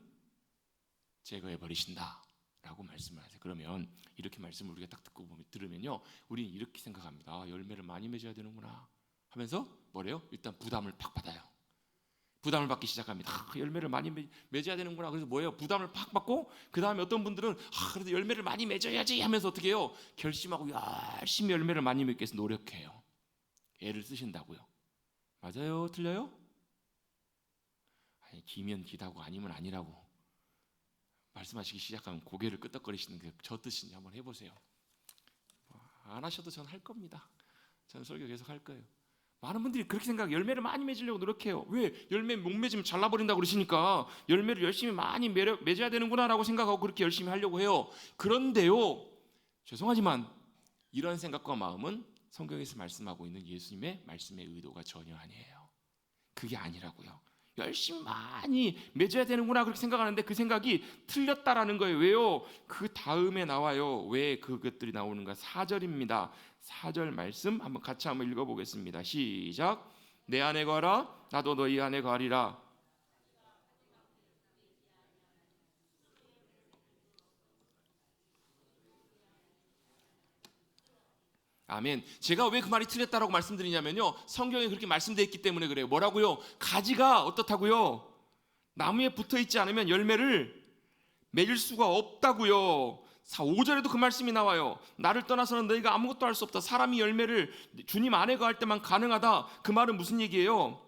제거해 버리신다 라고 말씀을 하세요. 그러면 이렇게 말씀을 우리가 딱 듣고 들으면요, 우리는 이렇게 생각합니다. 아, 열매를 많이 맺어야 되는구나 하면서 뭐래요? 일단 부담을 팍 받아요. 부담을 받기 시작합니다. 열매를 많이 맺어야 되는구나. 그래서 뭐예요? 부담을 팍 받고 그 다음에 어떤 분들은 그래도 열매를 많이 맺어야지 하면서 어떻게 해요? 결심하고 열심히 열매를 많이 맺기 위해서 노력해요. 애를 쓰신다고요. 맞아요? 틀려요? 아니, 기면 기다고 아니면 아니라고 말씀하시기 시작하면 고개를 끄덕거리시는 게 저 뜻인지 한번 해보세요. 안 하셔도 저는 할 겁니다. 저는 설교 계속 할 거예요. 많은 분들이 그렇게 생각해요. 열매를 많이 맺으려고 노력해요. 왜? 열매 못 맺으면 잘라버린다고 그러시니까 열매를 열심히 많이 맺어야 되는구나 라고 생각하고 그렇게 열심히 하려고 해요. 그런데요, 죄송하지만 이런 생각과 마음은 성경에서 말씀하고 있는 예수님의 말씀의 의도가 전혀 아니에요. 그게 아니라고요. 열심히 많이 맺어야 되는구나 그렇게 생각하는데 그 생각이 틀렸다라는 거예요. 왜요? 그 다음에 나와요. 왜 그것들이 나오는가? 4절입니다. 4절 말씀 한번 같이 한번 읽어보겠습니다. 시작. 내 안에 거하라 나도 너희 안에 거하리라. 아멘. 제가 왜 그 말이 틀렸다라고 말씀드리냐면요, 성경에 그렇게 말씀되어 있기 때문에 그래요. 뭐라고요? 가지가 어떻다고요? 나무에 붙어있지 않으면 열매를 맺을 수가 없다고요. 5절에도 그 말씀이 나와요. 나를 떠나서는 너희가 아무것도 할 수 없다. 사람이 열매를 주님 안에 거할 때만 가능하다. 그 말은 무슨 얘기예요?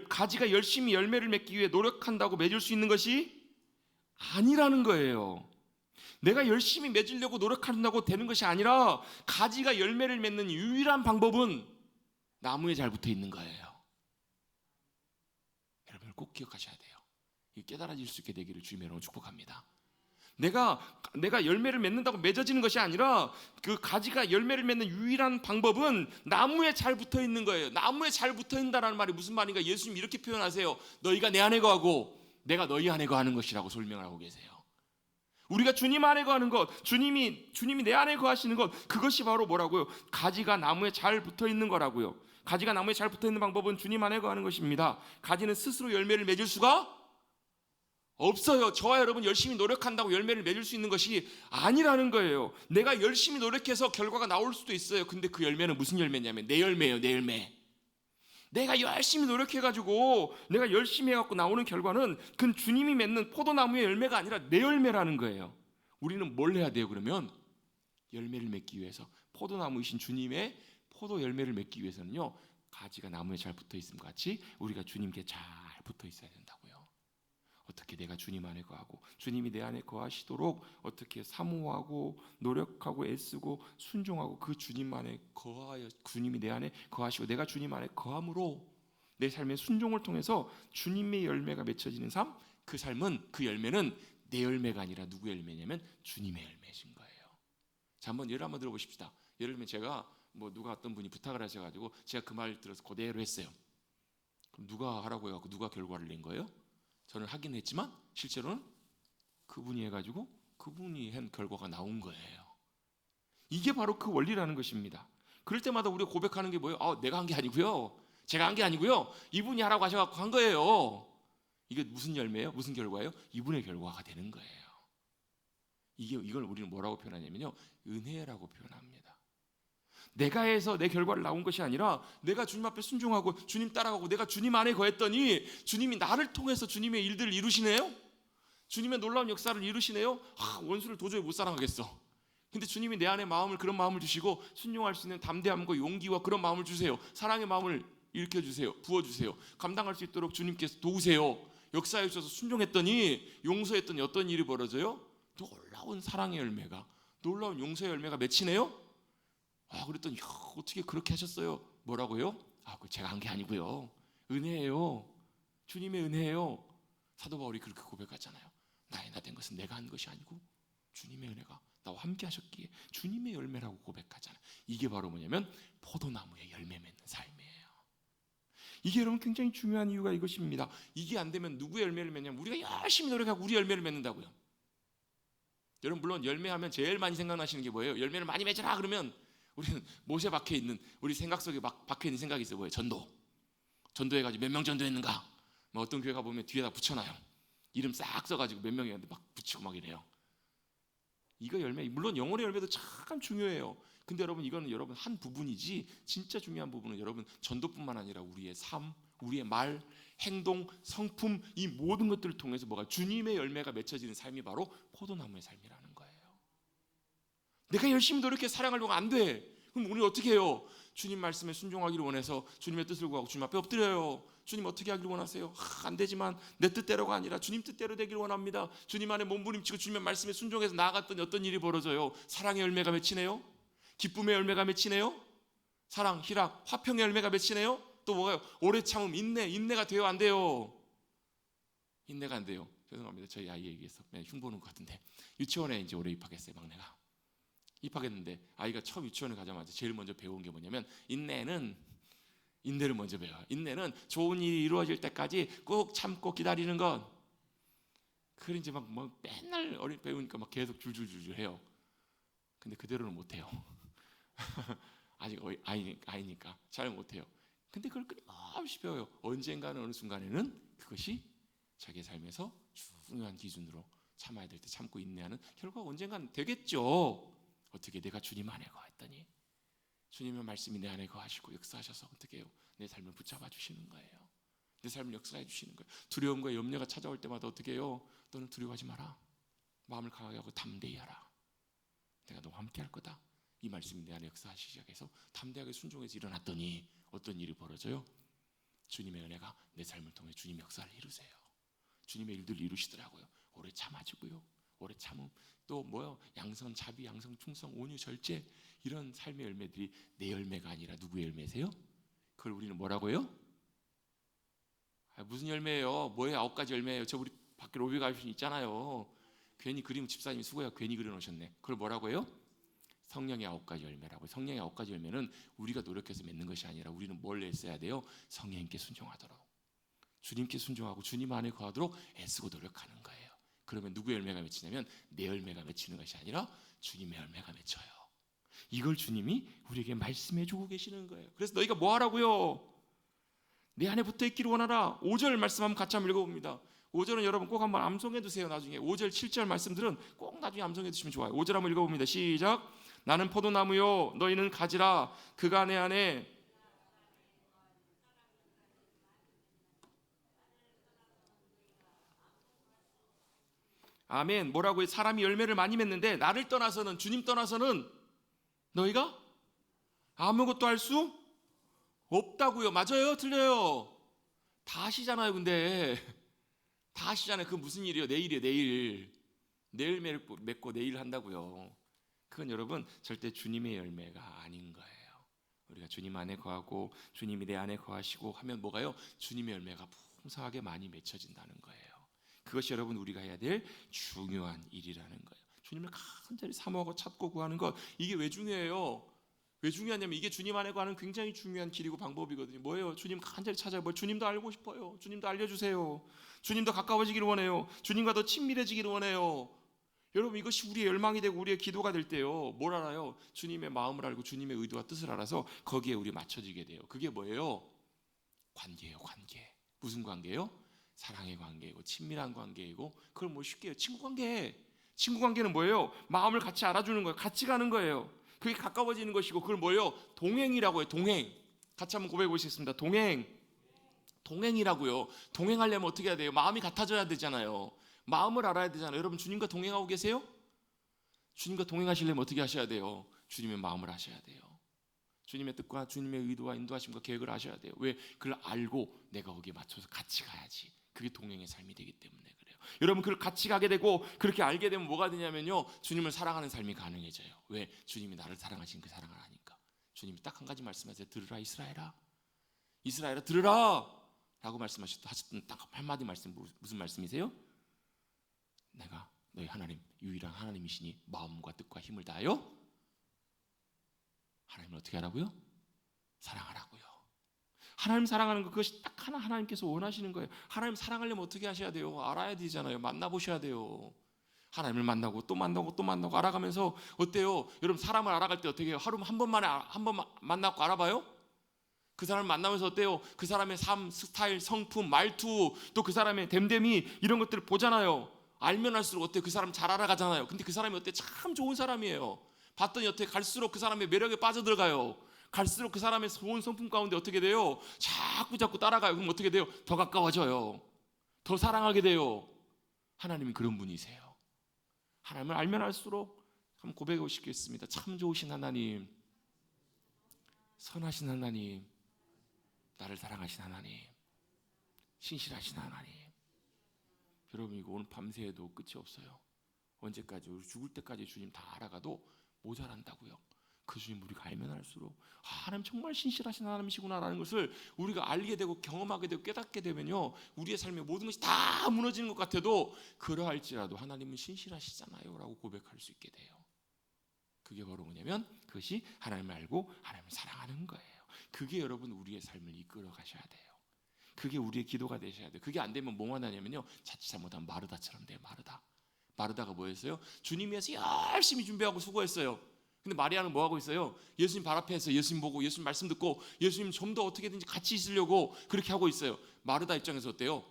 가지가 열심히 열매를 맺기 위해 노력한다고 맺을 수 있는 것이 아니라는 거예요. 내가 열심히 맺으려고 노력한다고 되는 것이 아니라 가지가 열매를 맺는 유일한 방법은 나무에 잘 붙어 있는 거예요. 여러분 꼭 기억하셔야 돼요. 깨달아질 수 있게 되기를 주님의 이름으로 축복합니다. 내가 열매를 맺는다고 맺어지는 것이 아니라 그 가지가 열매를 맺는 유일한 방법은 나무에 잘 붙어 있는 거예요. 나무에 잘 붙어 있다는 말이 무슨 말인가? 예수님 이렇게 표현하세요. 너희가 내 안에 거하고 내가 너희 안에 거하는 것이라고 설명하고 계세요. 우리가 주님 안에 거하는 것, 주님이 내 안에 거하시는 것, 그것이 바로 뭐라고요? 가지가 나무에 잘 붙어 있는 거라고요. 가지가 나무에 잘 붙어 있는 방법은 주님 안에 거하는 것입니다. 가지는 스스로 열매를 맺을 수가 없어요. 저와 여러분 열심히 노력한다고 열매를 맺을 수 있는 것이 아니라는 거예요. 내가 열심히 노력해서 결과가 나올 수도 있어요. 근데 그 열매는 무슨 열매냐면 내 열매예요. 내 열매. 내가 열심히 노력해가지고 내가 열심히 해갖고 나오는 결과는 그건 주님이 맺는 포도나무의 열매가 아니라 내 열매라는 거예요. 우리는 뭘 해야 돼요? 그러면 열매를 맺기 위해서 포도나무이신 주님의 포도 열매를 맺기 위해서는요, 가지가 나무에 잘 붙어 있음과 같이 우리가 주님께 잘 붙어 있어야 된다고요. 어떻게 내가 주님 안에 거하고 주님이 내 안에 거하시도록 어떻게 사모하고 노력하고 애쓰고 순종하고 그 주님 안에 거하여 주님이 내 안에 거하시고 내가 주님 안에 거함으로 내 삶의 순종을 통해서 주님의 열매가 맺혀지는 삶, 그 삶은 그 열매는 내 열매가 아니라 누구의 열매냐면 주님의 열매신 거예요. 자, 한번 예를 한번 들어보십시다. 예를 들면 제가 누가 어떤 분이 부탁을 하셔가지고 제가 그 말 들어서 그대로 했어요. 그럼 누가 하라고 해갖고 누가 결과를 낸 거예요? 저는 하긴 했지만 실제로는 그분이 해가지고 그분이 한 결과가 나온 거예요. 이게 바로 그 원리라는 것입니다. 그럴 때마다 우리가 고백하는 게 뭐예요? 내가 한 게 아니고요, 제가 한 게 아니고요, 이분이 하라고 하셔갖고 한 거예요. 이게 무슨 열매예요? 무슨 결과예요? 이분의 결과가 되는 거예요. 이걸 우리는 뭐라고 표현하냐면요, 은혜라고 표현합니다. 내가 해서 내 결과를 나온 것이 아니라 내가 주님 앞에 순종하고 주님 따라가고 내가 주님 안에 거했더니 주님이 나를 통해서 주님의 일들을 이루시네요. 주님의 놀라운 역사를 이루시네요. 원수를 도저히 못 사랑하겠어. 근데 주님이 내 안에 그런 마음을 주시고 순종할 수 있는 담대함과 용기와 그런 마음을 주세요. 사랑의 마음을 일으켜주세요. 부어주세요. 감당할 수 있도록 주님께서 도우세요. 역사에 주셔서 순종했더니, 용서했더니 어떤 일이 벌어져요? 놀라운 사랑의 열매가, 놀라운 용서의 열매가 맺히네요. 그랬더니 어떻게 그렇게 하셨어요? 뭐라고요? 그거 제가 한 게 아니고요, 은혜예요. 주님의 은혜예요. 사도 바울이 그렇게 고백하잖아요. 나의 나 된 것은 내가 한 것이 아니고 주님의 은혜가 나와 함께 하셨기에 주님의 열매라고 고백하잖아요. 이게 바로 뭐냐면 포도나무의 열매 맺는 삶이에요. 이게 여러분 굉장히 중요한 이유가 이것입니다. 이게 안 되면 누구의 열매를 맺냐면 우리가 열심히 노력하고 우리 열매를 맺는다고요. 여러분 물론 열매하면 제일 많이 생각나시는 게 뭐예요? 열매를 많이 맺어라 그러면 우리는 못에 박혀 있는, 우리 생각 속에 박혀 있는 생각이 있어요. 뭐예요? 전도해가지고 몇 명 전도했는가? 어떤 교회 가보면 뒤에다 붙여놔요. 이름 싹 써가지고 몇 명이었는데 막 붙이고 막 이래요. 이거 열매, 물론 영혼의 열매도 참 중요해요. 근데 여러분 이거는 여러분 한 부분이지, 진짜 중요한 부분은 여러분 전도뿐만 아니라 우리의 삶, 우리의 말, 행동, 성품, 이 모든 것들을 통해서 주님의 열매가 맺혀지는 삶이 바로 포도나무의 삶이라는 거예요. 내가 열심히 노력해 사랑하려고 안 돼. 그럼 우리는 어떻게 해요? 주님 말씀에 순종하기를 원해서 주님의 뜻을 구하고 주님 앞에 엎드려요. 주님 어떻게 하기를 원하세요? 안 되지만 내 뜻대로가 아니라 주님 뜻대로 되기를 원합니다. 주님 안에 몸부림치고 주님의 말씀에 순종해서 나아갔더니 어떤 일이 벌어져요? 사랑의 열매가 맺히네요. 기쁨의 열매가 맺히네요. 사랑, 희락, 화평의 열매가 맺히네요. 또 뭐가요? 오래 참음, 인내가 돼요, 안 돼요? 인내가 안 돼요. 죄송합니다. 저희 아이 얘기해서 흉보는 것 같은데, 유치원에 이제 올해 입학했어요. 막내가 입학했는데 아이가 처음 유치원에 가자마자 제일 먼저 배운 게 뭐냐면 인내를 먼저 배워요. 인내는 좋은 일이 이루어질 때까지 꼭 참고 기다리는 것. 그걸 이제 맨날 배우니까 계속 줄줄줄 해요. 근데 그대로는 못 해요. 아직 아이니까 잘 못 해요. 근데 그걸 끊임없이 배워요. 언젠가는 어느 순간에는 그것이 자기 삶에서 중요한 기준으로 참아야 될 때 참고 인내하는 결과가 언젠가는 되겠죠. 어떻게 내가 주님 안에 거했더니 주님의 말씀이 내 안에 거하시고 역사하셔서 어떻게 해요? 내 삶을 붙잡아 주시는 거예요. 내 삶을 역사해 주시는 거예요. 두려움과 염려가 찾아올 때마다 어떻게 해요? 너는 두려워하지 마라. 마음을 강하게 하고 담대히 하라. 내가 너와 함께 할 거다. 이 말씀이 내 안에 역사하시기 시작해서 담대하게 순종해서 일어났더니 어떤 일이 벌어져요? 주님의 은혜가 내 삶을 통해 주님의 역사를 이루세요. 주님의 일들을 이루시더라고요. 오래 참아주고요. 오래 참음, 또 양선, 자비, 양성, 충성, 온유, 절제, 이런 삶의 열매들이 내 열매가 아니라 누구의 열매세요? 그걸 우리는 뭐라고 해요? 무슨 열매예요? 뭐예요? 9가지 열매예요. 저 우리 밖에 로비 가르쳐 있잖아요. 괜히 그림 집사님이 수고해요. 괜히 그려놓으셨네. 그걸 뭐라고 해요? 성령의 9가지 열매라고. 성령의 9가지 열매는 우리가 노력해서 맺는 것이 아니라 우리는 뭘 애써야 돼요? 성령님께 순종하도록, 주님께 순종하고 주님 안에 거하도록 애쓰고 노력하는 거예요. 그러면 누구의 열매가 맺히냐면 내 열매가 맺히는 것이 아니라 주님의 열매가 맺혀요. 이걸 주님이 우리에게 말씀해 주고 계시는 거예요. 그래서 너희가 뭐 하라고요? 내 안에 붙어 있기를 원하라. 5절 말씀 한번 같이 한번 읽어봅니다. 5절은 여러분 꼭 한번 암송해 두세요. 나중에 5절 7절 말씀들은 꼭 나중에 암송해 두시면 좋아요. 5절 한번 읽어봅니다. 시작. 나는 포도나무요 너희는 가지라. 그가 내 안에 아멘. 뭐라고요? 사람이 열매를 많이 맺는데 나를 떠나서는, 주님 떠나서는 너희가 아무것도 할 수 없다고요. 맞아요? 틀려요? 다 하시잖아요. 근데 다 하시잖아요. 그 무슨 일이에요? 내일이에요. 내일 맺고 내일 한다고요. 그건 여러분 절대 주님의 열매가 아닌 거예요. 우리가 주님 안에 거하고 주님이 내 안에 거하시고 하면 뭐가요? 주님의 열매가 풍성하게 많이 맺혀진다는 거예요. 그것이 여러분 우리가 해야 될 중요한 일이라는 거예요. 주님을 간절히 사모하고 찾고 구하는 것, 이게 왜 중요해요? 왜 중요하냐면 이게 주님 안에 거하는 굉장히 중요한 길이고 방법이거든요. 뭐예요? 주님 간절히 찾아봐요. 주님도 알고 싶어요. 주님도 알려주세요. 주님도 가까워지기를 원해요. 주님과 더 친밀해지기를 원해요. 여러분 이것이 우리의 열망이 되고 우리의 기도가 될 때요, 뭘 알아요? 주님의 마음을 알고 주님의 의도와 뜻을 알아서 거기에 우리 맞춰지게 돼요. 그게 뭐예요? 관계예요. 관계. 무슨 관계예요? 사랑의 관계이고 친밀한 관계이고, 그걸 쉽게 해요. 친구 관계. 친구 관계는 뭐예요? 마음을 같이 알아주는 거예요. 같이 가는 거예요. 그게 가까워지는 것이고 그걸 뭐예요? 동행이라고 해요. 동행. 같이 한번 고백해 보시겠습니다. 동행이라고요. 동행하려면 어떻게 해야 돼요? 마음이 같아져야 되잖아요. 마음을 알아야 되잖아요. 여러분 주님과 동행하고 계세요? 주님과 동행하시려면 어떻게 하셔야 돼요? 주님의 마음을 아셔야 돼요. 주님의 뜻과 주님의 의도와 인도하심과 계획을 아셔야 돼요. 왜? 그걸 알고 내가 거기에 맞춰서 같이 가야지. 그게 동행의 삶이 되기 때문에 그래요. 여러분 그걸 같이 가게 되고 그렇게 알게 되면 뭐가 되냐면요, 주님을 사랑하는 삶이 가능해져요. 왜? 주님이 나를 사랑하신 그 사랑을 아니까. 주님이 딱 한 가지 말씀하세요. 들으라 이스라엘아, 이스라엘아 들으라 라고 말씀하셨던 딱 한마디 말씀. 무슨 말씀이세요? 내가 너희 하나님, 유일한 하나님이시니 마음과 뜻과 힘을 다하여 하나님을 어떻게 하라고요? 사랑하라고요. 하나님 사랑하는 것, 그것이 딱 하나 하나님께서 원하시는 거예요. 하나님 사랑하려면 어떻게 하셔야 돼요? 알아야 되잖아요. 만나보셔야 돼요. 하나님을 만나고 또 만나고 또 만나고 알아가면서 어때요? 여러분 사람을 알아갈 때 어떻게 해요? 하루 한 번만에 한 번 만나고 알아봐요? 그 사람을 만나면서 어때요? 그 사람의 삶, 스타일, 성품, 말투, 또 그 사람의 됨됨이 이런 것들을 보잖아요. 알면 할수록 어때요? 그 사람 잘 알아가잖아요. 근데 그 사람이 어때요? 참 좋은 사람이에요. 봤더니 어떻게 갈수록 그 사람의 매력에 빠져들어가요. 갈수록 그 사람의 좋은 성품 가운데 어떻게 돼요? 자꾸 따라가요. 그럼 어떻게 돼요? 더 가까워져요. 더 사랑하게 돼요. 하나님이 그런 분이세요. 하나님을 알면 알수록 한번 고백하고 싶겠습니다. 참 좋으신 하나님, 선하신 하나님, 나를 사랑하신 하나님, 신실하신 하나님. 여러분 이거 오늘 밤새도 끝이 없어요. 언제까지? 우리 죽을 때까지 주님 다 알아가도 모자란다고요. 그 주님 우리가 알면 알수록 하나님 정말 신실하신 하나님이시구나라는 것을 우리가 알게 되고 경험하게 되고 깨닫게 되면요, 우리의 삶의 모든 것이 다 무너지는 것 같아도 그러할지라도 하나님은 신실하시잖아요 라고 고백할 수 있게 돼요. 그게 바로 뭐냐면 그것이 하나님을 알고 하나님을 사랑하는 거예요. 그게 여러분 우리의 삶을 이끌어 가셔야 돼요. 그게 우리의 기도가 되셔야 돼요. 그게 안 되면 뭐가 나냐면요, 자칫 잘못하면 마르다처럼 돼요. 마르다가 뭐였어요? 주님 위해서 열심히 준비하고 수고했어요. 근데 마리아는 뭐 하고 있어요? 예수님 발 앞에서 예수님 보고 예수님 말씀 듣고 예수님 좀 더 어떻게든지 같이 있으려고 그렇게 하고 있어요. 마르다 입장에서 어때요?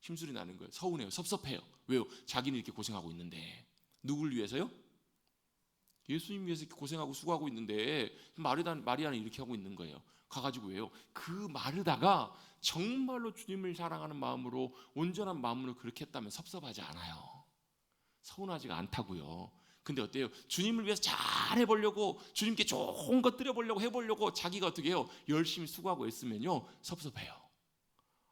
심술이 나는 거예요. 서운해요. 섭섭해요. 왜요? 자기는 이렇게 고생하고 있는데. 누굴 위해서요? 예수님 위해서 이렇게 고생하고 수고하고 있는데 마리아는 이렇게 하고 있는 거예요. 가가지고 왜요? 그 마르다가 정말로 주님을 사랑하는 마음으로 온전한 마음으로 그렇게 했다면 섭섭하지 않아요. 서운하지가 않다고요. 근데 어때요? 주님을 위해서 잘 해보려고, 주님께 좋은 것 드려보려고 해보려고 자기가 어떻게 해요? 열심히 수고하고 있으면요, 섭섭해요.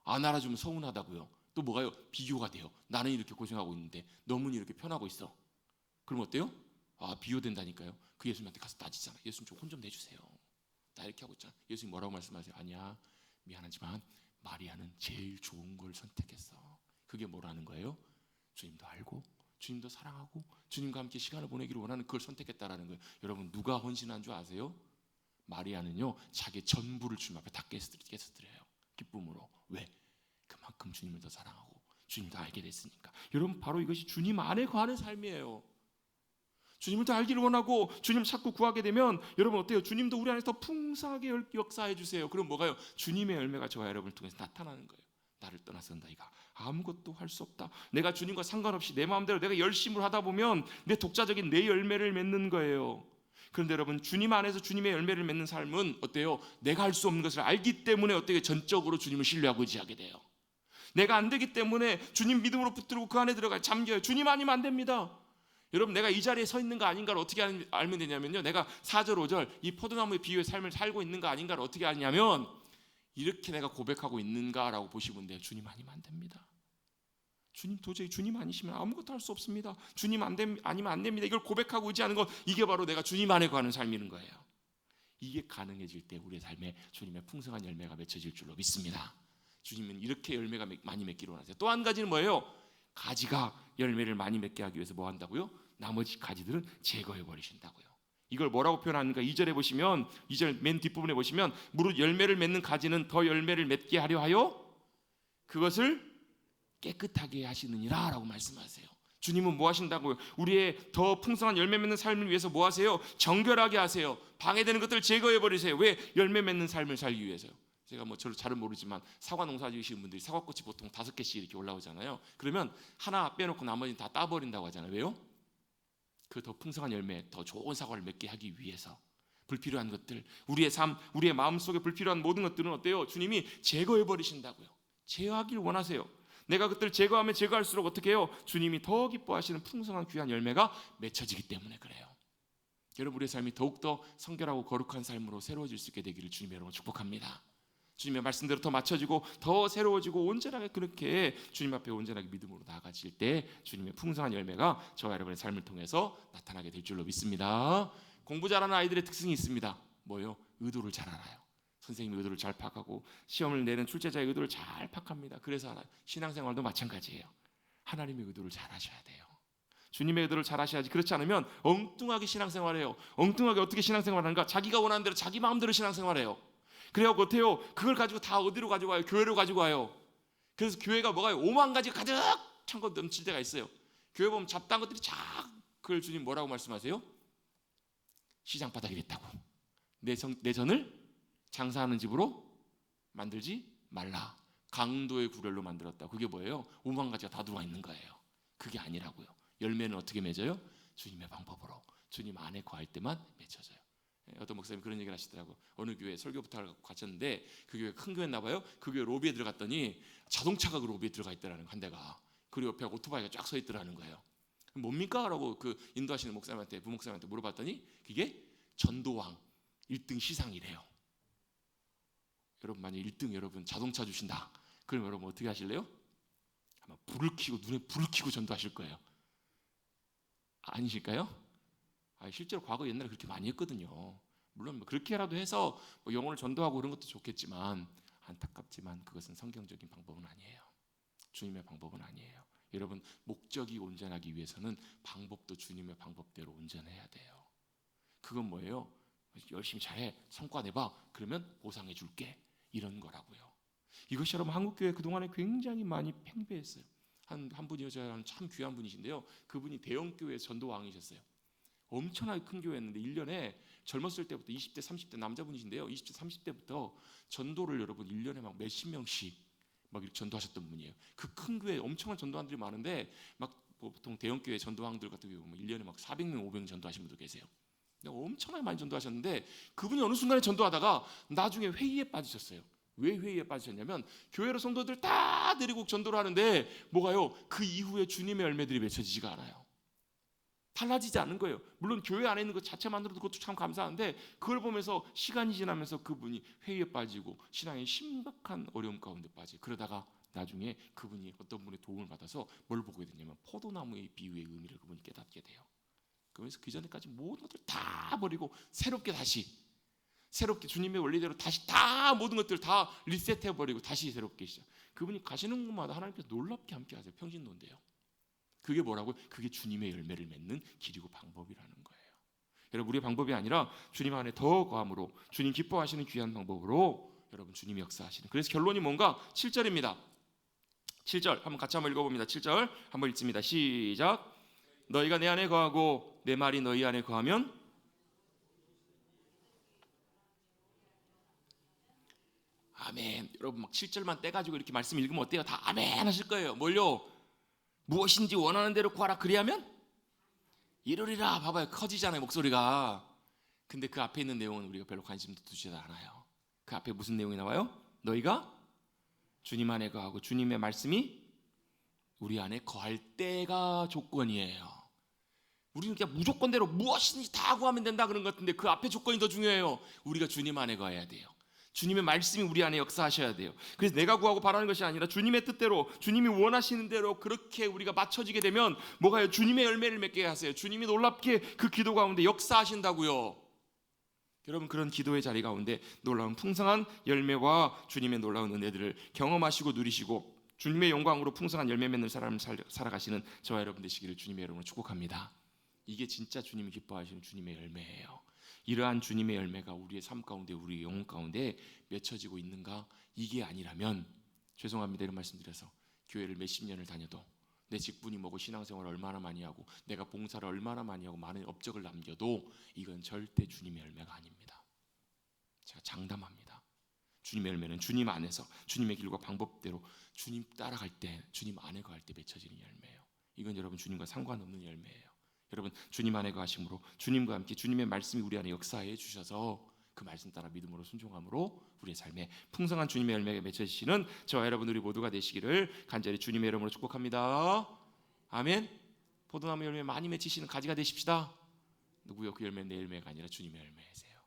안 알아주면 서운하다고요. 또 뭐가요? 비교가 돼요. 나는 이렇게 고생하고 있는데 너는 이렇게 편하고 있어. 그럼 어때요? 비교된다니까요. 그 예수님한테 가서 따지잖아요. 예수님 좀 혼 좀 내주세요. 나 이렇게 하고 있잖아. 예수님 뭐라고 말씀하세요? 아니야, 미안하지만 마리아는 제일 좋은 걸 선택했어. 그게 뭐라는 거예요? 주님도 알고 주님도 사랑하고 주님과 함께 시간을 보내기를 원하는 그걸 선택했다라는 거예요. 여러분 누가 헌신한 줄 아세요? 마리아는요, 자기 전부를 주님 앞에 다 깨서드려요. 기쁨으로. 왜? 그만큼 주님을 더 사랑하고 주님을 더 알게 됐으니까. 여러분 바로 이것이 주님 안에 거하는 삶이에요. 주님을 더 알기를 원하고 주님을 자꾸 구하게 되면 여러분 어때요? 주님도 우리 안에서 더 풍성하게 역사해 주세요. 그럼 뭐가요? 주님의 열매가 저와 여러분을 통해서 나타나는 거예요. 나를 떠나서 너희가 아무것도 할 수 없다. 내가 주님과 상관없이 내 마음대로 내가 열심을 하다 보면 내 독자적인 내 열매를 맺는 거예요. 그런데 여러분 주님 안에서 주님의 열매를 맺는 삶은 어때요? 내가 할 수 없는 것을 알기 때문에 어떻게 전적으로 주님을 신뢰하고 의지하게 돼요. 내가 안 되기 때문에 주님 믿음으로 붙들고 그 안에 들어가 잠겨요. 주님 아니면 안 됩니다. 여러분 내가 이 자리에 서 있는가 아닌가를 어떻게 알면 되냐면요, 내가 4절 5절 이 포도나무의 비유의 삶을 살고 있는가 아닌가를 어떻게 아냐면 이렇게 내가 고백하고 있는가라고 보시면 돼요. 주님 아니면 안 됩니다. 도저히 주님 아니시면 아무것도 할 수 없습니다. 주님 아니면 안 됩니다. 이걸 고백하고 의지하는 것, 이게 바로 내가 주님 안에 거하는 삶이는 거예요. 이게 가능해질 때 우리의 삶에 주님의 풍성한 열매가 맺혀질 줄로 믿습니다. 주님은 이렇게 열매가 많이 맺기로 하세요. 또 한 가지는 뭐예요? 가지가 열매를 많이 맺게 하기 위해서 뭐 한다고요? 나머지 가지들은 제거해 버리신다고요. 이걸 뭐라고 표현하는가? 2절에 보시면, 2절 맨 뒷부분에 보시면 무릇 열매를 맺는 가지는 더 열매를 맺게 하려 하여 그것을 깨끗하게 하시느니라 라고 말씀하세요. 주님은 뭐 하신다고요? 우리의 더 풍성한 열매 맺는 삶을 위해서 뭐 하세요? 정결하게 하세요. 방해되는 것들을 제거해 버리세요. 왜? 열매 맺는 삶을 살기 위해서요. 제가 뭐 저를 잘은 모르지만 사과 농사 지으시는 분들이 사과꽃이 보통 5개씩 이렇게 올라오잖아요. 그러면 하나 빼놓고 나머지는 다 따버린다고 하잖아요. 왜요? 그 더 풍성한 열매, 더 좋은 사과를 맺게 하기 위해서 불필요한 것들, 우리의 삶, 우리의 마음속에 불필요한 모든 것들은 어때요? 주님이 제거해 버리신다고요. 제어하길 원하세요. 내가 그것들을 제거하면 제거할수록 어떻게 해요? 주님이 더 기뻐하시는 풍성한 귀한 열매가 맺혀지기 때문에 그래요. 여러분, 우리의 삶이 더욱더 성결하고 거룩한 삶으로 새로워질 수 있게 되기를 주님의 이름으로 축복합니다. 주님의 말씀대로 더 맞춰지고 더 새로워지고 온전하게 그렇게 주님 앞에 온전하게 믿음으로 나아가실 때 주님의 풍성한 열매가 저와 여러분의 삶을 통해서 나타나게 될 줄로 믿습니다. 공부 잘하는 아이들의 특징이 있습니다. 뭐예요? 의도를 잘 알아요. 선생님의 의도를 잘 파악하고 시험을 내는 출제자의 의도를 잘 파악합니다. 그래서 알아요. 신앙생활도 마찬가지예요. 하나님의 의도를 잘 아셔야 돼요. 주님의 의도를 잘 아셔야지. 그렇지 않으면 엉뚱하게 신앙생활해요. 엉뚱하게 어떻게 신앙생활하는가? 자기가 원하는 대로 자기 마음대로 신앙생활해요. 그래갖고 어때요? 그걸 가지고 다 어디로 가지고 와요? 교회로 가지고 와요. 그래서 교회가 뭐가요? 오만 가지 가득 찬 것 넘칠 때가 있어요. 교회 보면 잡다한 것들이 쫙, 그걸 주님 뭐라고 말씀하세요? 시장바닥이 됐다고. 내 전을 장사하는 집으로 만들지 말라. 강도의 구렬로 만들었다. 그게 뭐예요? 오만 가지가 다 들어와 있는 거예요. 그게 아니라고요. 열매는 어떻게 맺어요? 주님의 방법으로. 주님 안에 거할 때만 맺혀져요. 어떤 목사님 그런 얘기를 하시더라고. 어느 교회 설교 부탁을 가셨는데 그 교회 큰 교회였나 봐요. 그 교회 로비에 들어갔더니 자동차가 그 로비에 들어가 있더라는 한 대가. 그리고 옆에 오토바이가 쫙 서 있더라는 거예요. 뭡니까? 라고 그 인도하시는 목사님한테, 부목사님한테 물어봤더니 그게 전도왕 1등 시상이래요. 여러분, 만약 1등 여러분 자동차 주신다. 그럼 여러분 어떻게 하실래요? 아마 불을 켜고, 눈에 불을 켜고 전도하실 거예요. 아니실까요? 실제로 과거 옛날에 그렇게 많이 했거든요. 물론 뭐 그렇게라도 해서 뭐 영혼을 전도하고 그런 것도 좋겠지만 안타깝지만 그것은 성경적인 방법은 아니에요. 주님의 방법은 아니에요. 여러분, 목적이 온전하기 위해서는 방법도 주님의 방법대로 온전해야 돼요. 그건 뭐예요? 열심히 잘해, 성과 내봐, 그러면 보상해 줄게, 이런 거라고요. 이것이 여러분 한국교회 그동안에 굉장히 많이 팽배했어요. 한 분이 저는 참 귀한 분이신데요. 그분이 대형교회 전도왕이셨어요. 엄청나게 큰 교회였는데 1년에 젊었을 때부터 20대 30대 남자분이신데요. 20대 30대부터 전도를 여러분 1년에 막 몇십 명씩 막 이렇게 전도하셨던 분이에요. 그 큰 교회에 엄청난 전도원들이 많은데 막 보통 대형교회 전도왕들 같은 경우 1년에 막 400명 500명 전도하신 분도 계세요. 엄청나게 많이 전도하셨는데 그분이 어느 순간에 전도하다가 나중에 회의에 빠지셨어요. 왜 회의에 빠지셨냐면 교회로 성도들 다 데리고 전도를 하는데 뭐가요? 그 이후에 주님의 열매들이 맺혀지지가 않아요. 달라지지 않은 거예요. 물론 교회 안에 있는 것 자체만으로도 그것도 참 감사한데 그걸 보면서 시간이 지나면서 그분이 회의에 빠지고 신앙에 심각한 어려움 가운데 빠지고 그러다가 나중에 그분이 어떤 분의 도움을 받아서 뭘 보게 되냐면 포도나무의 비유의 의미를 그분이 깨닫게 돼요. 그래서 그 전에까지 모든 것들 다 버리고 새롭게 주님의 원리대로 다시 다 모든 것들 다 리셋해버리고 다시 새롭게 시작. 그분이 가시는 곳마다 하나님께서 놀랍게 함께하세요. 평신도인데요. 그게 뭐라고요? 그게 주님의 열매를 맺는 길이고 방법이라는 거예요. 여러분, 우리의 방법이 아니라 주님 안에 더 거함으로 주님 기뻐하시는 귀한 방법으로 여러분 주님이 역사하시는. 그래서 결론이 뭔가 7절입니다. 7절 한번 같이 한번 읽어봅니다. 7절 한번 읽습니다. 시작. 너희가 내 안에 거하고 내 말이 너희 안에 거하면 아멘. 여러분 막 7절만 떼가지고 이렇게 말씀 읽으면 어때요? 다 아멘 하실 거예요. 뭘요? 무엇인지 원하는 대로 구하라 그리하면 이루리라. 봐봐요, 커지잖아요 목소리가. 근데 그 앞에 있는 내용은 우리가 별로 관심도 두지 않아요. 그 앞에 무슨 내용이 나와요? 너희가 주님 안에 거하고 주님의 말씀이 우리 안에 거할 때가 조건이에요. 우리는 그냥 무조건대로 무엇이든지 다 구하면 된다 그런 것 같은데 그 앞에 조건이 더 중요해요. 우리가 주님 안에 거해야 돼요. 주님의 말씀이 우리 안에 역사하셔야 돼요. 그래서 내가 구하고 바라는 것이 아니라 주님의 뜻대로 주님이 원하시는 대로 그렇게 우리가 맞춰지게 되면 뭐가요? 주님의 열매를 맺게 하세요. 주님이 놀랍게 그 기도 가운데 역사하신다고요. 여러분, 그런 기도의 자리 가운데 놀라운 풍성한 열매와 주님의 놀라운 은혜들을 경험하시고 누리시고 주님의 영광으로 풍성한 열매 맺는 사람을 살아가시는 저와 여러분 되시기를 주님의 이름으로 축복합니다. 이게 진짜 주님이 기뻐하시는 주님의 열매예요. 이러한 주님의 열매가 우리의 삶 가운데 우리의 영혼 가운데 맺혀지고 있는가? 이게 아니라면 죄송합니다 이런 말씀드려서 교회를 몇십 년을 다녀도 내 직분이 뭐고 신앙생활을 얼마나 많이 하고 내가 봉사를 얼마나 많이 하고 많은 업적을 남겨도 이건 절대 주님의 열매가 아닙니다. 제가 장담합니다. 주님의 열매는 주님 안에서 주님의 길과 방법대로 주님 따라갈 때 주님 안에 거할 때 맺혀지는 열매예요. 이건 여러분 주님과 상관없는 열매예요. 여러분 주님 안에 거하심으로 주님과 함께 주님의 말씀이 우리 안에 역사해 주셔서 그 말씀 따라 믿음으로 순종함으로 우리의 삶에 풍성한 주님의 열매가 맺혀지시는 저와 여러분들이 모두가 되시기를 간절히 주님의 이름으로 축복합니다. 아멘. 포도나무 열매 많이 맺히시는 가지가 되십시다. 누구요? 그 열매는 내 열매가 아니라 주님의 열매이세요.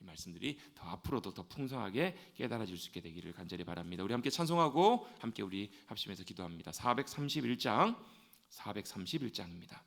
이 말씀들이 더 앞으로도 더 풍성하게 깨달아질 수 있게 되기를 간절히 바랍니다. 우리 함께 찬송하고 함께 우리 합심해서 기도합니다. 431장입니다.